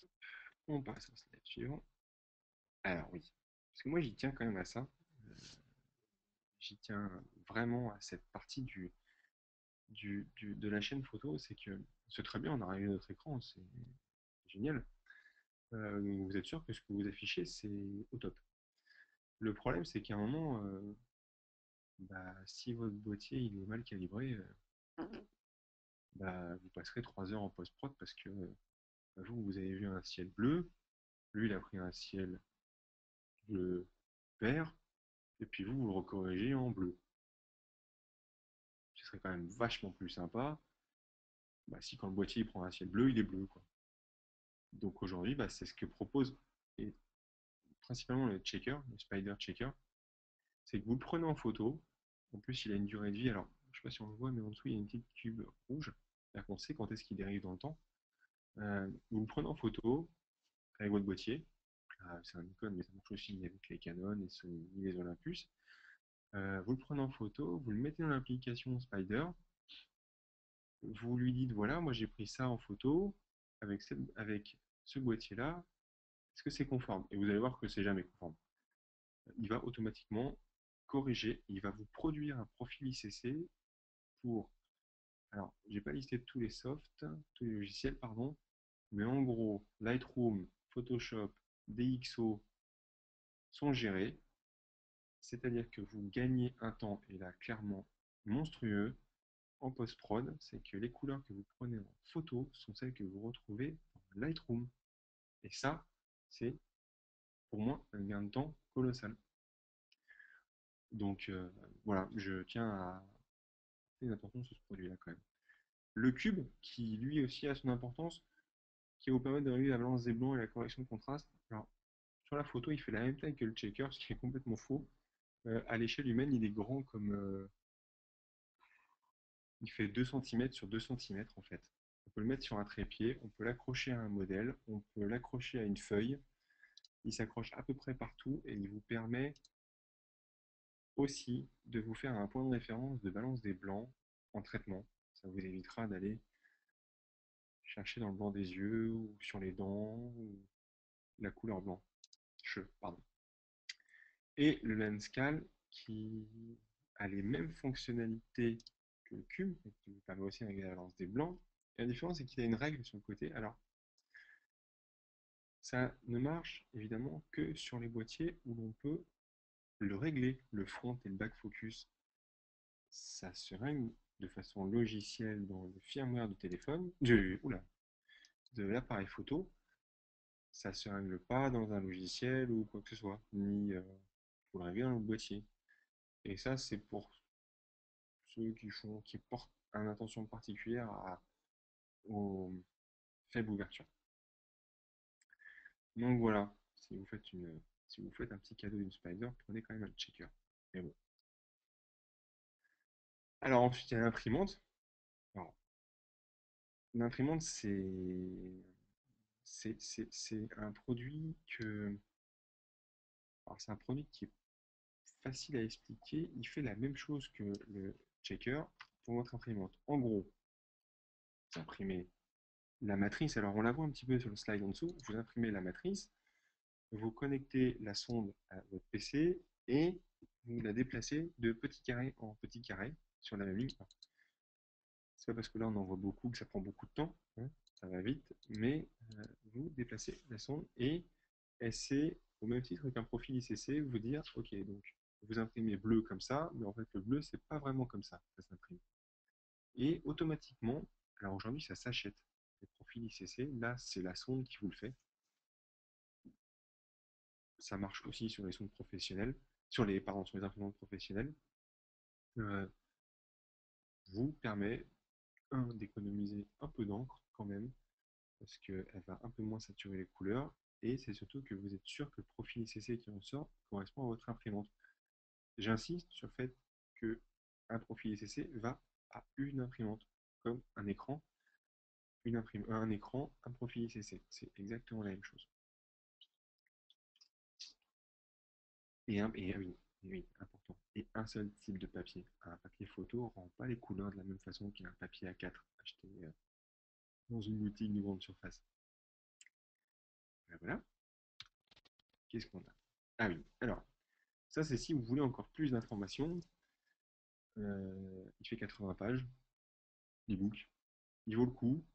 on passe au slide suivant. Alors oui, parce que moi j'y tiens quand même à ça. Euh, J'y tiens vraiment à cette partie de la chaîne photo, c'est que c'est très bien, on a réglé notre écran, c'est génial. Vous êtes sûr que ce que vous affichez, c'est au top. Le problème, c'est qu'à un moment, si votre boîtier il est mal calibré, vous passerez 3 heures en post-prod parce que vous avez vu un ciel bleu, lui il a pris un ciel bleu vert, et puis vous le recorrigez en bleu. Ce serait quand même vachement plus sympa si quand le boîtier il prend un ciel bleu, il est bleu, quoi. Donc aujourd'hui, c'est ce que propose et principalement le checker, le spider checker, c'est que vous le prenez en photo. En plus, il a une durée de vie. Alors, je ne sais pas si on le voit, mais en dessous, il y a une petite cube rouge. C'est-à-dire qu'on sait quand est-ce qu'il dérive dans le temps. Vous le prenez en photo avec votre boîtier. C'est un Nikon, mais ça marche aussi avec les Canon et les Olympus. Vous le prenez en photo, vous le mettez dans l'application Spider. Vous lui dites, voilà, moi j'ai pris ça en photo avec ce boîtier-là. Est-ce que c'est conforme? Et vous allez voir que c'est jamais conforme. Il va automatiquement corriger, il va vous produire un profil ICC pour, alors j'ai pas listé tous les softs, tous les logiciels, pardon, mais en gros, Lightroom, Photoshop, DxO sont gérés, c'est-à-dire que vous gagnez un temps, et là clairement monstrueux, en post-prod, c'est que les couleurs que vous prenez en photo sont celles que vous retrouvez dans Lightroom. Et ça, c'est pour moi un gain de temps colossal. Donc voilà, je tiens à faire une attention sur ce produit-là quand même. Le cube, qui lui aussi a son importance, qui va vous permettre de régler la balance des blancs et la correction de contraste. Alors, sur la photo, il fait la même taille que le checker, ce qui est complètement faux. À l'échelle humaine, il est grand comme... il fait 2 cm sur 2 cm en fait. On peut le mettre sur un trépied, on peut l'accrocher à un modèle, on peut l'accrocher à une feuille. Il s'accroche à peu près partout et il vous permet aussi de vous faire un point de référence de balance des blancs en traitement. Ça vous évitera d'aller chercher dans le blanc des yeux ou sur les dents ou la couleur blanc. Pardon. Et le Lenscal qui a les mêmes fonctionnalités que le cube, et qui vous permet aussi de régler la balance des blancs. Et la différence, c'est qu'il a une règle sur le côté. Alors, ça ne marche évidemment que sur les boîtiers où l'on peut le régler, le front et le back focus. Ça se règle de façon logicielle dans le firmware du téléphone, de l'appareil photo. Ça se règle pas dans un logiciel ou quoi que ce soit, ni pour le régler dans le boîtier. Et ça, c'est pour ceux qui portent une attention particulière aux faibles ouvertures. Donc voilà, si vous faites un petit cadeau d'une Spider, prenez quand même un checker. Mais bon. Alors ensuite, il y a l'imprimante. Alors, l'imprimante, c'est un produit que... Alors, c'est un produit qui est facile à expliquer. Il fait la même chose que le checker pour votre imprimante. En gros, vous imprimez la matrice. Alors, on la voit un petit peu sur le slide en dessous. Vous imprimez la matrice, vous connectez la sonde à votre PC et vous la déplacez de petit carré en petit carré sur la même ligne. C'est pas parce que là on en voit beaucoup que ça prend beaucoup de temps, hein, ça va vite, mais vous déplacez la sonde et elle sait, au même titre qu'un profil ICC, vous dire ok, donc vous imprimez bleu comme ça, mais en fait le bleu c'est pas vraiment comme ça s'imprime. Et automatiquement, alors aujourd'hui ça s'achète, les profils ICC, là c'est la sonde qui vous le fait. Ça marche aussi sur les sondes professionnelles, sur les imprimantes professionnelles. Euh, vous permet, d'économiser un peu d'encre quand même, parce qu'elle va un peu moins saturer les couleurs, et c'est surtout que vous êtes sûr que le profil ICC qui en sort correspond à votre imprimante. J'insiste sur le fait que un profil ICC va à une imprimante, comme un écran, un écran, un profil ICC. C'est exactement la même chose. Oui, important. Et un seul type de papier. Un papier photo ne rend pas les couleurs de la même façon qu'un papier A4 acheté dans une boutique de grande surface. Voilà. Qu'est-ce qu'on a? Ah oui, alors, ça c'est si vous voulez encore plus d'informations. Il fait 80 pages, l'ebook. Il vaut le coup.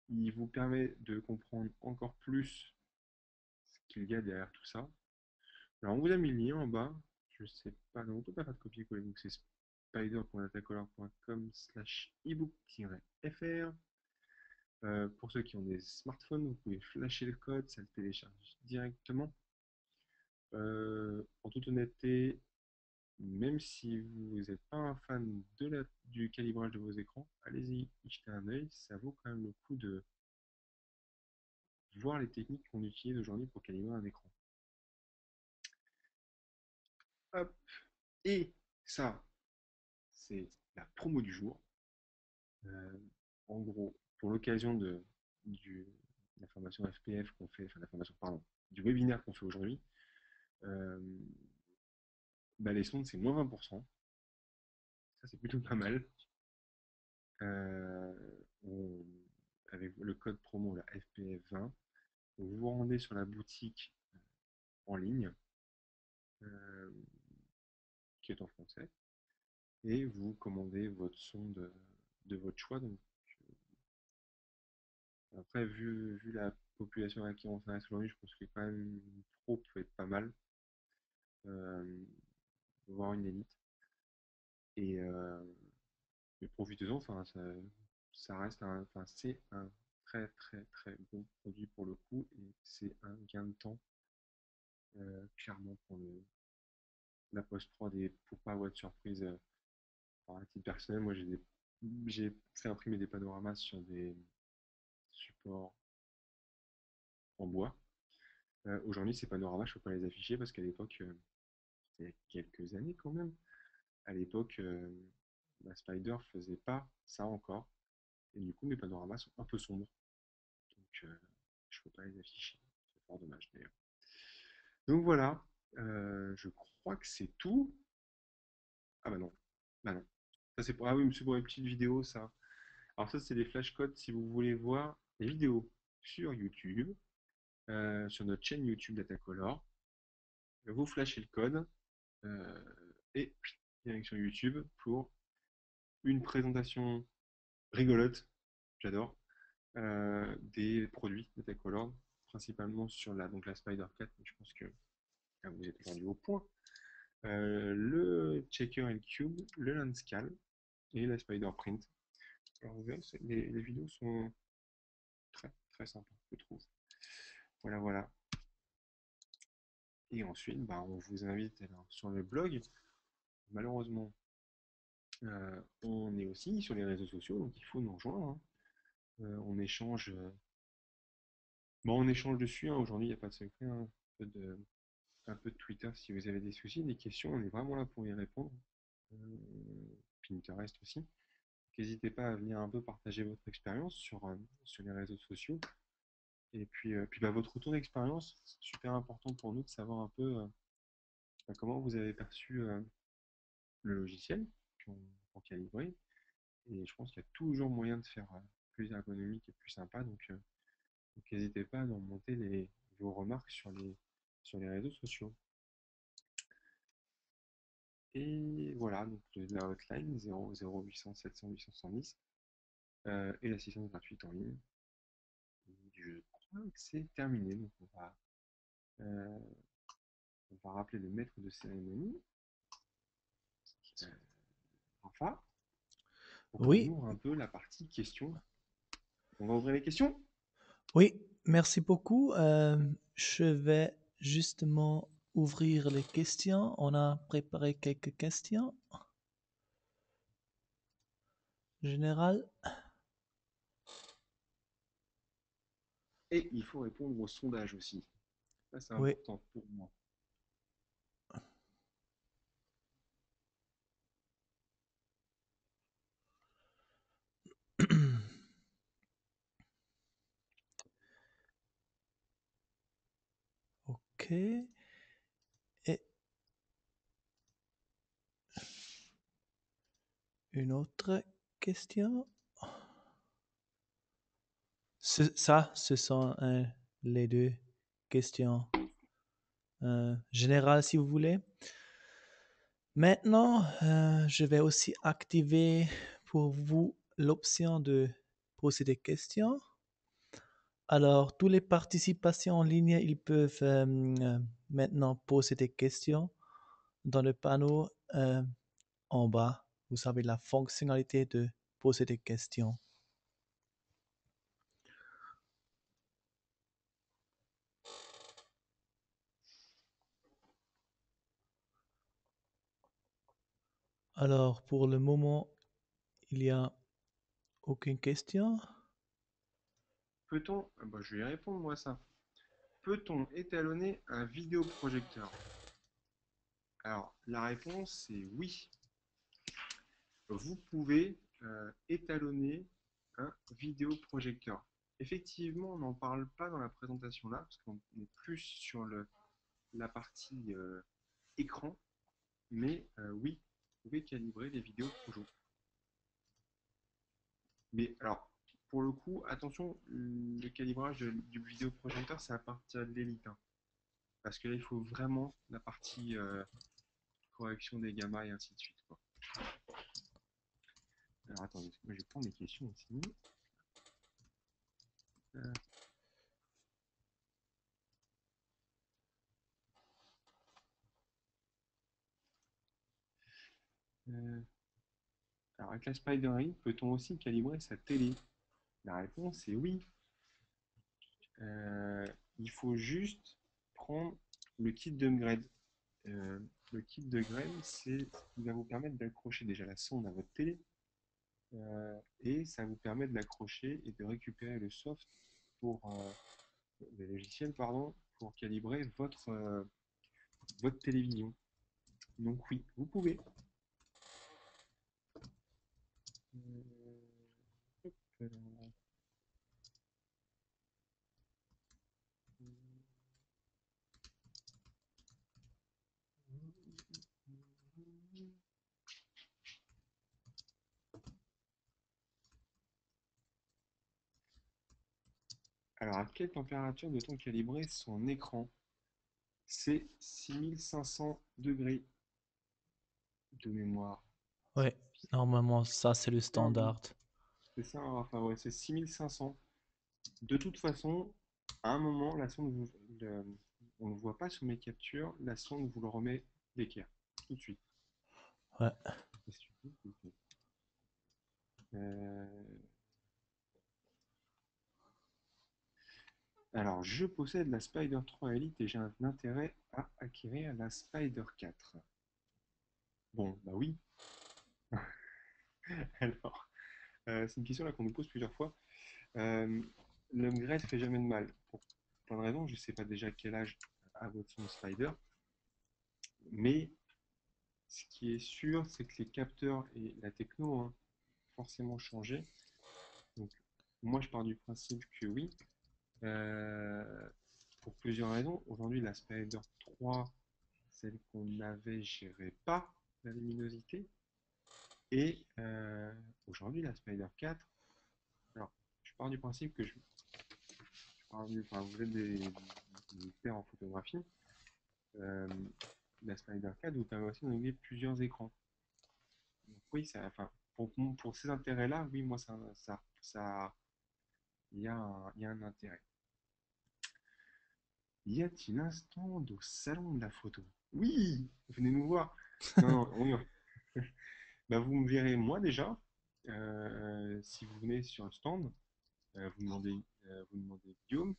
Il vous permet de comprendre encore plus ce qu'il y a derrière tout ça. Alors, on vous a mis le lien en bas. Je sais pas, non, on peut pas faire de copier-coller, donc c'est spider.datacolor.com/ebook-fr. Pour ceux qui ont des smartphones, vous pouvez flasher le code, ça le télécharge directement. En toute honnêteté, même si vous n'êtes pas un fan du calibrage de vos écrans, allez-y, y jetez un œil. Ça vaut quand même le coup de voir les techniques qu'on utilise aujourd'hui pour calibrer un écran. Hop. Et ça, c'est la promo du jour. Euh, En gros, pour l'occasion de la formation FPF qu'on fait, enfin la formation, pardon, du webinaire qu'on fait aujourd'hui, euh, bah, les sondes, c'est moins 20%. Ça, c'est plutôt pas mal. Euh, on- Avec le code promo, la FPF20, vous vous rendez sur la boutique en ligne, euh, qui est en français, et vous commandez votre sonde de votre choix. Donc, après, vu la population à qui on s'adresse aujourd'hui, je pense que quand même une pro peut être pas mal, euh, voire une élite. Et, euh, et profitez-en, enfin, ça reste enfin, c'est un très très très bon produit pour le coup, et c'est un gain de temps clairement pour la post-prod et pour pas avoir de surprise. À titre personnel, moi j'ai fait imprimer des panoramas sur des supports en bois. Aujourd'hui, ces panoramas, je ne peux pas les afficher parce qu'à l'époque, il y a quelques années quand même, à l'époque, la Spider faisait pas ça encore. Et du coup, mes panoramas sont un peu sombres. Donc, je ne peux pas les afficher. C'est fort dommage d'ailleurs. Donc voilà, je crois que c'est tout. Ah bah non, bah non. Ça, c'est pour... Ah oui, mais c'est pour une petite vidéo, ça. Alors ça, c'est des flashcodes si vous voulez voir les vidéos sur YouTube, sur notre chaîne YouTube Datacolor. Vous flashez le code euh, et direction YouTube pour une présentation rigolote, j'adore, des produits Datacolor, principalement sur la Spider 4, mais je pense que là, vous êtes rendu au point. Le Checker and Cube, le Landscal et la Spider Print. Alors vous verrez, les vidéos sont très très sympas, je trouve. Voilà, voilà. Et ensuite, bah, on vous invite alors, sur le blog. Malheureusement, on est aussi sur les réseaux sociaux, donc il faut nous rejoindre, hein. On échange, bon, on échange dessus, hein. Aujourd'hui, il n'y a pas de secret, hein. Un peu de Twitter si vous avez des soucis, des questions, on est vraiment là pour y répondre. Pinterest aussi. N'hésitez pas à venir un peu partager votre expérience sur les réseaux sociaux. Et puis bah, votre retour d'expérience, c'est super important pour nous de savoir un peu bah, comment vous avez perçu le logiciel pour calibrer. Et je pense qu'il y a toujours moyen de faire plus ergonomique et plus sympa. Donc n'hésitez pas à nous remonter vos remarques sur les réseaux sociaux. Et voilà, donc la hotline 0 0800 700 870 et l'assistance gratuite en ligne. Je crois que c'est terminé. Donc euh, on va rappeler le maître de cérémonie, euh, Rafa, pour qu'on Oui, ouvre un peu la partie questions. On va ouvrir les questions? oui, merci beaucoup. Je vais justement ouvrir les questions. On a préparé quelques questions générales. Et il faut répondre au sondage aussi. Ça, c'est Oui. important pour moi. Ok. Et une autre question. Ce sont les deux questions générales, si vous voulez. Maintenant, je vais aussi activer pour vous l'option de poser des questions. Alors, tous les participations en ligne, ils peuvent maintenant poser des questions dans le panneau en bas. Vous avez la fonctionnalité de poser des questions. Alors, pour le moment, il n'y a aucune question. Peut-on, ah bah, je vais y répondre moi ça. Peut-on étalonner un vidéoprojecteur? Alors, la réponse c'est oui. Vous pouvez étalonner un vidéoprojecteur. Effectivement, on n'en parle pas dans la présentation là, parce qu'on est plus sur la partie écran, mais oui, vous pouvez calibrer les vidéos projo. Mais alors, pour le coup, attention, le calibrage du vidéoprojecteur, c'est à partir de l'élite, hein. Parce que là, il faut vraiment la partie correction des gammas et ainsi de suite, quoi. Alors attendez, moi je vais prendre les questions aussi. Euh, euh, alors avec la Spider Ring, peut-on aussi calibrer sa télé? La réponse est oui. Il faut juste prendre le kit d'upgrade. Euh, le kit d'upgrade, c'est ce qui va vous permettre d'accrocher déjà la sonde à votre télé et ça vous permet de l'accrocher et de récupérer le soft pour le logiciel, pardon, pour calibrer votre télévision. Donc oui, vous pouvez. Euh, Alors, à quelle température doit-on calibrer son écran? C'est 6500 degrés de mémoire. Ouais, normalement, ça, c'est le Ça, oui. standard. C'est ça, hein, enfin, ouais, c'est 6500. De toute façon, à un moment, la sonde on ne le voit pas sur mes captures, la sonde vous le remet d'équerre, tout de suite. Ouais. Euh, Alors, je possède la Spider 3 Elite et j'ai un intérêt à acquérir la Spider 4. Bon, bah oui. Alors, c'est une question là qu'on nous pose plusieurs fois. Euh, L'upgrade fait jamais de mal. Pour plein de raisons, je ne sais pas déjà quel âge a votre son Spider, mais ce qui est sûr, c'est que les capteurs et la techno ont forcément changé. Donc, moi, je pars du principe que oui, euh, pour plusieurs raisons. Aujourd'hui, la Spider 3, celle qu'on avait, gérait pas la luminosité. Et aujourd'hui, la Spider 4, alors, je pars du principe que enfin, vous êtes des experts en photographie. Euh, la Spider 4 vous permet aussi d'enlever plusieurs écrans. Donc oui, enfin, pour ces intérêts-là, oui, moi, il y a un intérêt. Y a-t-il un stand au salon de la photo? Oui, venez nous voir. Non, non, oui. Bah, vous me verrez moi déjà. Si vous venez sur le stand, vous demandez Guillaume.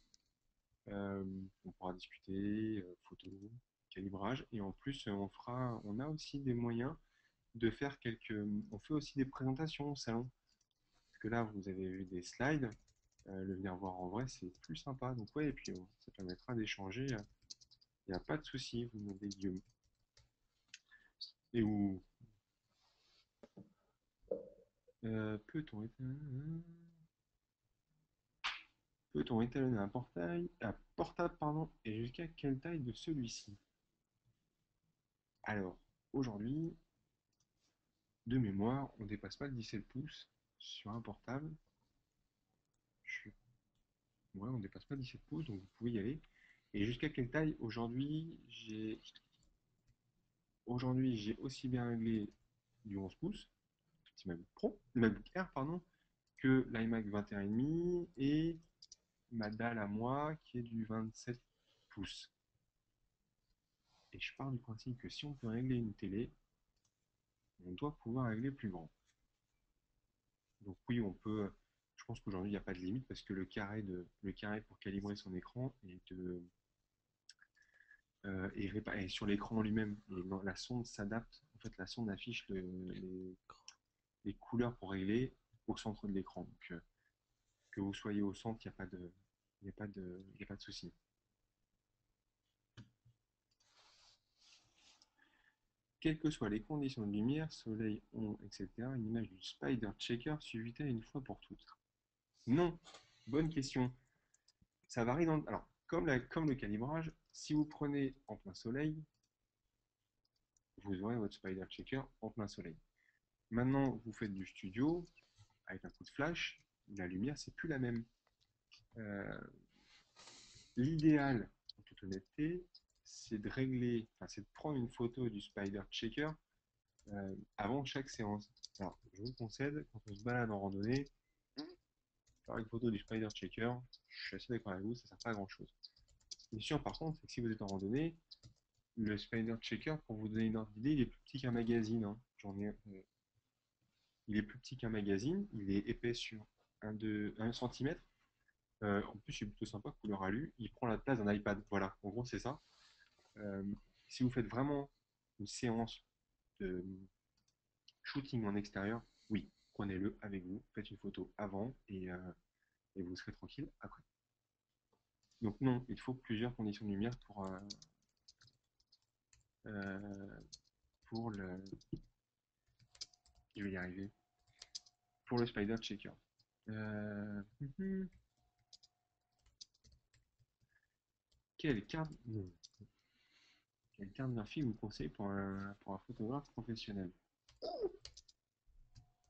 Euh, on pourra discuter photo, calibrage, et en plus, on a aussi des moyens de faire on fait aussi des présentations au salon. Parce que là, vous avez vu des slides. Le venir voir en vrai, c'est plus sympa. Donc ouais, et puis ça permettra d'échanger. Il n'y a pas de souci, vous demandez Guillaume. Et où peut-on étalonner un portable, pardon, et jusqu'à quelle taille de celui-ci? Alors, aujourd'hui, de mémoire, on ne dépasse pas le 17 pouces sur un portable. Je- Ouais, on ne dépasse pas 17 pouces, donc vous pouvez y aller. Et jusqu'à quelle taille? Aujourd'hui, j'ai aussi bien réglé du 11 pouces, petit MacBook Pro, le MacBook Air, pardon, que l'iMac 21,5 et ma dalle à moi qui est du 27 pouces. Et je pars du principe que si on peut régler une télé, on doit pouvoir régler plus grand. Donc oui, on peut. Je pense qu'aujourd'hui, il n'y a pas de limite parce que le carré pour calibrer son écran est sur l'écran lui-même. Et la sonde s'adapte. En fait, la sonde affiche les couleurs pour régler au centre de l'écran. Donc, que vous soyez au centre, il y a pas de souci. Quelles que soient les conditions de lumière, soleil, ombre, etc., une image du Spider Checker suffit-elle une fois pour toutes? Non. Bonne question. Ça varie Alors, comme le calibrage, si vous prenez en plein soleil, vous aurez votre Spider Checker en plein soleil. Maintenant, vous faites du studio avec un coup de flash, la lumière, c'est plus la même. Euh, L'idéal, en toute honnêteté, c'est de prendre une photo du Spider Checker avant chaque séance. Alors, je vous concède, quand on se balade en randonnée, faire une photo du Spider Checker, je suis assez d'accord avec vous, ça ne sert pas à grand chose. Bien sûr, par contre, c'est que si vous êtes en randonnée, le Spider Checker, pour vous donner une ordre d'idée, il est plus petit qu'un magazine, hein. Il est plus petit qu'un magazine, il est épais sur 1 cm. En plus, il est plutôt sympa, couleur alu. Il prend la place d'un iPad. Voilà, en gros, c'est ça. Euh, Si vous faites vraiment une séance de shooting en extérieur, oui, prenez-le avec vous, faites une photo avant et vous serez tranquille après. Donc non, il faut plusieurs conditions de lumière euh, pour le, je vais y arriver, pour le spider checker. Euh, quelle carte, non, quelle carte graphique vous conseillez pour un photographe professionnel?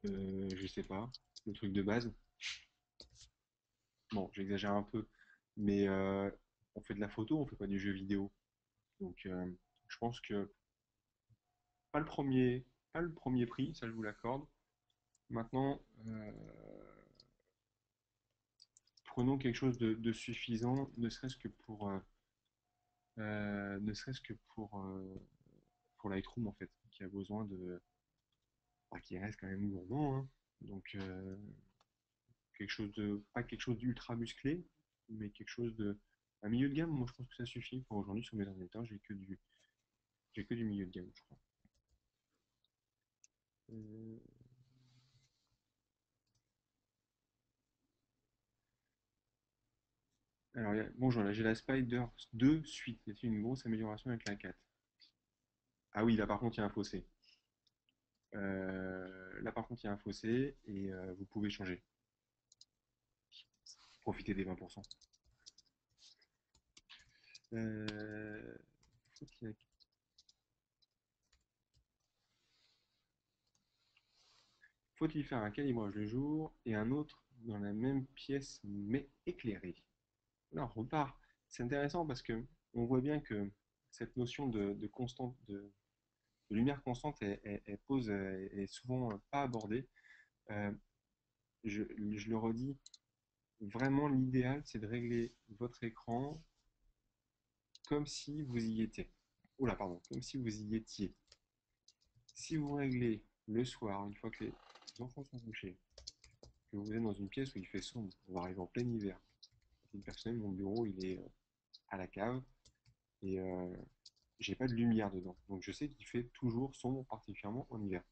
Je sais pas, le truc de base. Bon, j'exagère un peu, mais on fait de la photo, on fait pas du jeu vidéo. Donc, je pense que pas le premier, pas le premier prix, ça je vous l'accorde. Maintenant, prenons quelque chose de suffisant, ne serait-ce que pour Lightroom en fait, qui a besoin bah, qui reste quand même gourmand, hein. Donc, quelque chose pas quelque chose d'ultra musclé, mais quelque chose un milieu de gamme. Moi, je pense que ça suffit. Pour aujourd'hui, sur mes ordinateurs, j'ai que du milieu de gamme, je crois. Euh, Alors, bonjour, là j'ai la Spider 2 Suite. C'est une grosse amélioration avec la 4. Ah oui, là par contre, il y a un fossé. Là par contre, il y a un fossé et vous pouvez changer. Profitez des 20%. Euh, faut-il faut-il faire un calibrage le jour et un autre dans la même pièce mais éclairée? Là, on repart. C'est intéressant parce que on voit bien que cette notion de constante, de lumière constante, elle est souvent pas abordée. Euh, je le redis, vraiment l'idéal, c'est de régler votre écran comme si vous y étiez. Oula, pardon, comme si vous y étiez. Si vous réglez le soir, une fois que les enfants sont couchés, que vous êtes dans une pièce où il fait sombre, on va arriver en plein hiver. Personnellement, mon bureau, il est à la cave et j'ai pas de lumière dedans. Donc je sais qu'il fait toujours sombre, particulièrement en hiver.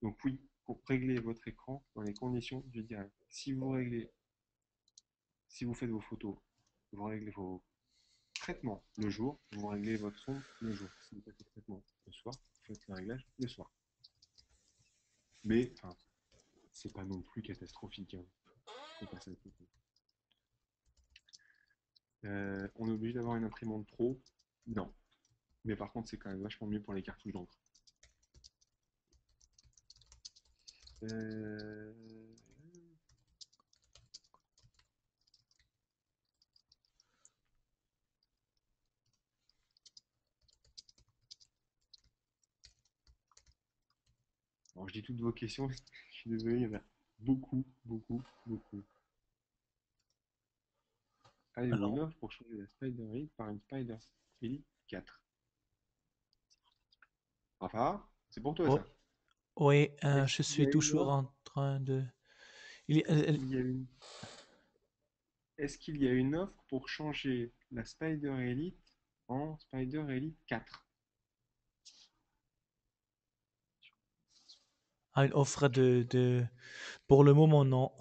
Donc oui, pour régler votre écran dans les conditions du direct. Si vous faites vos photos, vous réglez vos traitements le jour, vous réglez votre sombre le jour. Si vous faites le traitement le soir, vous faites le réglage le soir. Mais enfin, c'est pas non plus catastrophique, hein. Faut pas s'inquiéter. On est obligé d'avoir une imprimante pro? Non. Mais par contre, c'est quand même vachement mieux pour les cartouches d'encre. Euh, Alors, je dis toutes vos questions, je suis désolé, il y en a beaucoup, beaucoup, beaucoup. Avez-vous une Alors, offre pour changer la Spider Elite par une Spider Elite 4? Enfin, c'est pour toi oh, ça. oui, Est-ce je qu'il y suis a une toujours offre? en train de... Est-ce qu'il y a une... Est-ce qu'il y a une offre pour changer la Spider Elite en Spider Elite 4? une offre Pour le moment, non.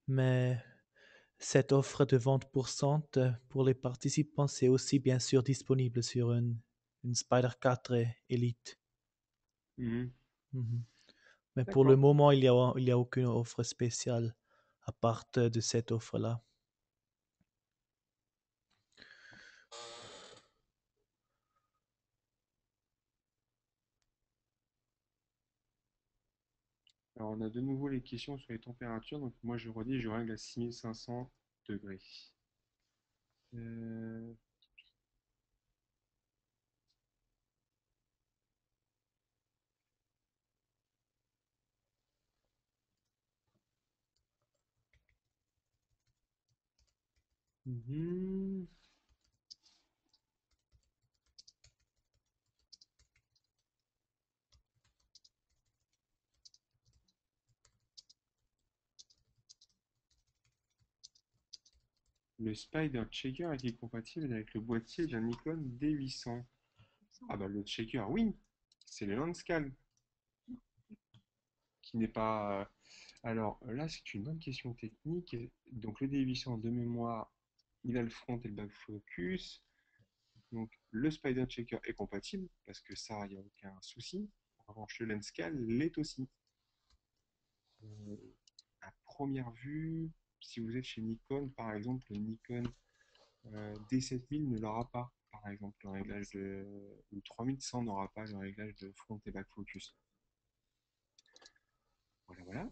Mais cette offre de 20% pour les participants, c'est aussi bien sûr disponible sur une Spider 4 Elite. Mhm. Mhm. Mais pour le D'accord. moment, il y a aucune offre spéciale à part de cette offre-là. Alors, on a de nouveau les questions sur les températures. Donc, moi, je redis, je règle à 6500 degrés. Euh, mhm. Le Spider Shaker est-il compatible avec le boîtier d'un Nikon D800? Ah bah le Shaker, oui, c'est le Landscal qui n'est pas. Alors là, c'est une bonne question technique. Donc le D800 de mémoire, il a le front et le back focus. Donc le Spider Shaker est compatible parce que ça, il n'y a aucun souci. En revanche, le Landscal l'est aussi. Euh, à première vue, si vous êtes chez Nikon, par exemple, le Nikon D7000 ne l'aura pas, par exemple, le réglage de. Ou 3100 n'aura pas le réglage de front et back focus. Voilà, voilà.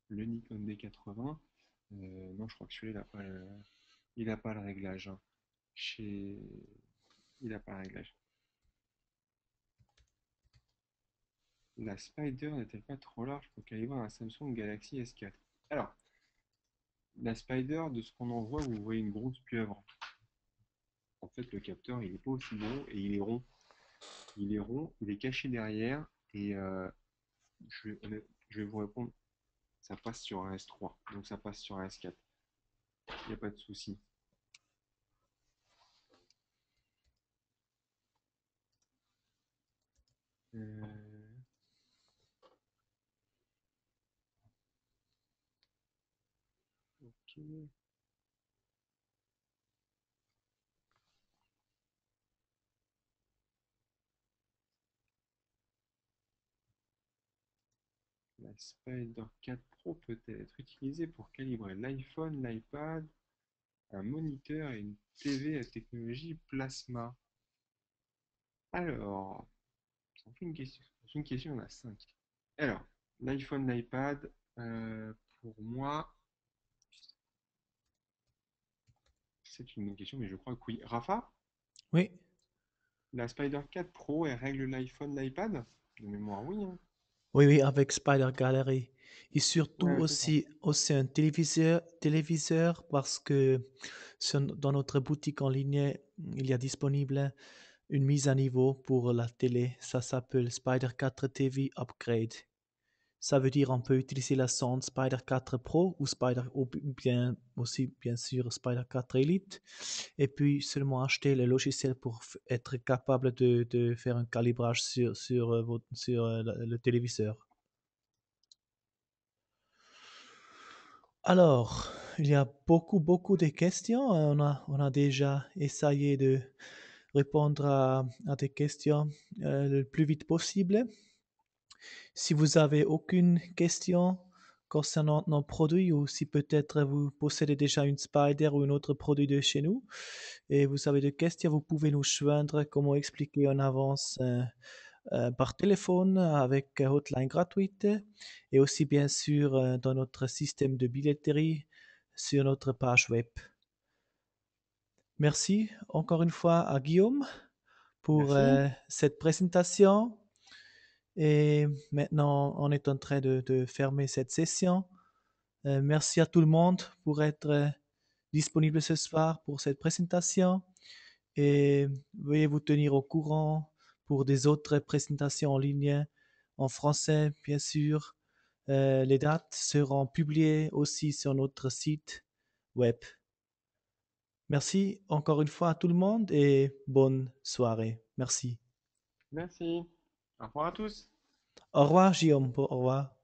Le Nikon D80, non, je crois que celui-là, il n'a pas le réglage, hein. Chez... Il n'a pas le réglage. La Spider n'est-elle pas trop large pour calibrer un Samsung Galaxy S4? Alors, la Spider, de ce qu'on en voit, vous voyez une grosse pieuvre. En fait, le capteur, il n'est pas aussi gros et il est rond. Il est rond, il est caché derrière et je vais vous répondre, ça passe sur un S3, donc ça passe sur un S4. Il n'y a pas de souci. Euh, ok. La Spider 4 Pro peut-elle être utilisée pour calibrer l'iPhone, l'iPad, un moniteur et une TV à technologie plasma? Alors, ça en fait une question. C'est une question, on a 5. Alors, l'iPhone, l'iPad, pour moi, c'est une bonne question, mais je crois que oui. Rafa, Oui, la Spider 4 Pro, elle règle l'iPhone, l'iPad? De mémoire, oui, hein. oui, oui, avec Spider Gallery. Et surtout Ouais, c'est ça. aussi un téléviseur parce que dans notre boutique en ligne, il y a disponible une mise à niveau pour la télé. Ça s'appelle Spider 4 TV Upgrade. Ça veut dire on peut utiliser la sonde Spider 4 Pro ou bien aussi bien sûr Spider 4 Elite et puis seulement acheter le logiciel pour être capable de faire un calibrage sur le téléviseur. Alors, il y a beaucoup de questions. On a déjà essayé de répondre à des questions le plus vite possible. Si vous avez aucune question concernant nos produits ou si peut-être vous possédez déjà une Spider ou un autre produit de chez nous et vous avez des questions, vous pouvez nous joindre, comment expliquer en avance par téléphone avec hotline gratuite et aussi bien sûr dans notre système de billetterie sur notre page web. Merci encore une fois à Guillaume pour Merci. cette présentation. Et maintenant, on est en train de fermer cette session. Merci à tout le monde pour être disponible ce soir pour cette présentation. Et veuillez vous tenir au courant pour des autres présentations en ligne en français, bien sûr. Les dates seront publiées aussi sur notre site web. Merci encore une fois à tout le monde et bonne soirée. Merci. Merci. Au revoir à tous. Au revoir, Guillaume. Au revoir.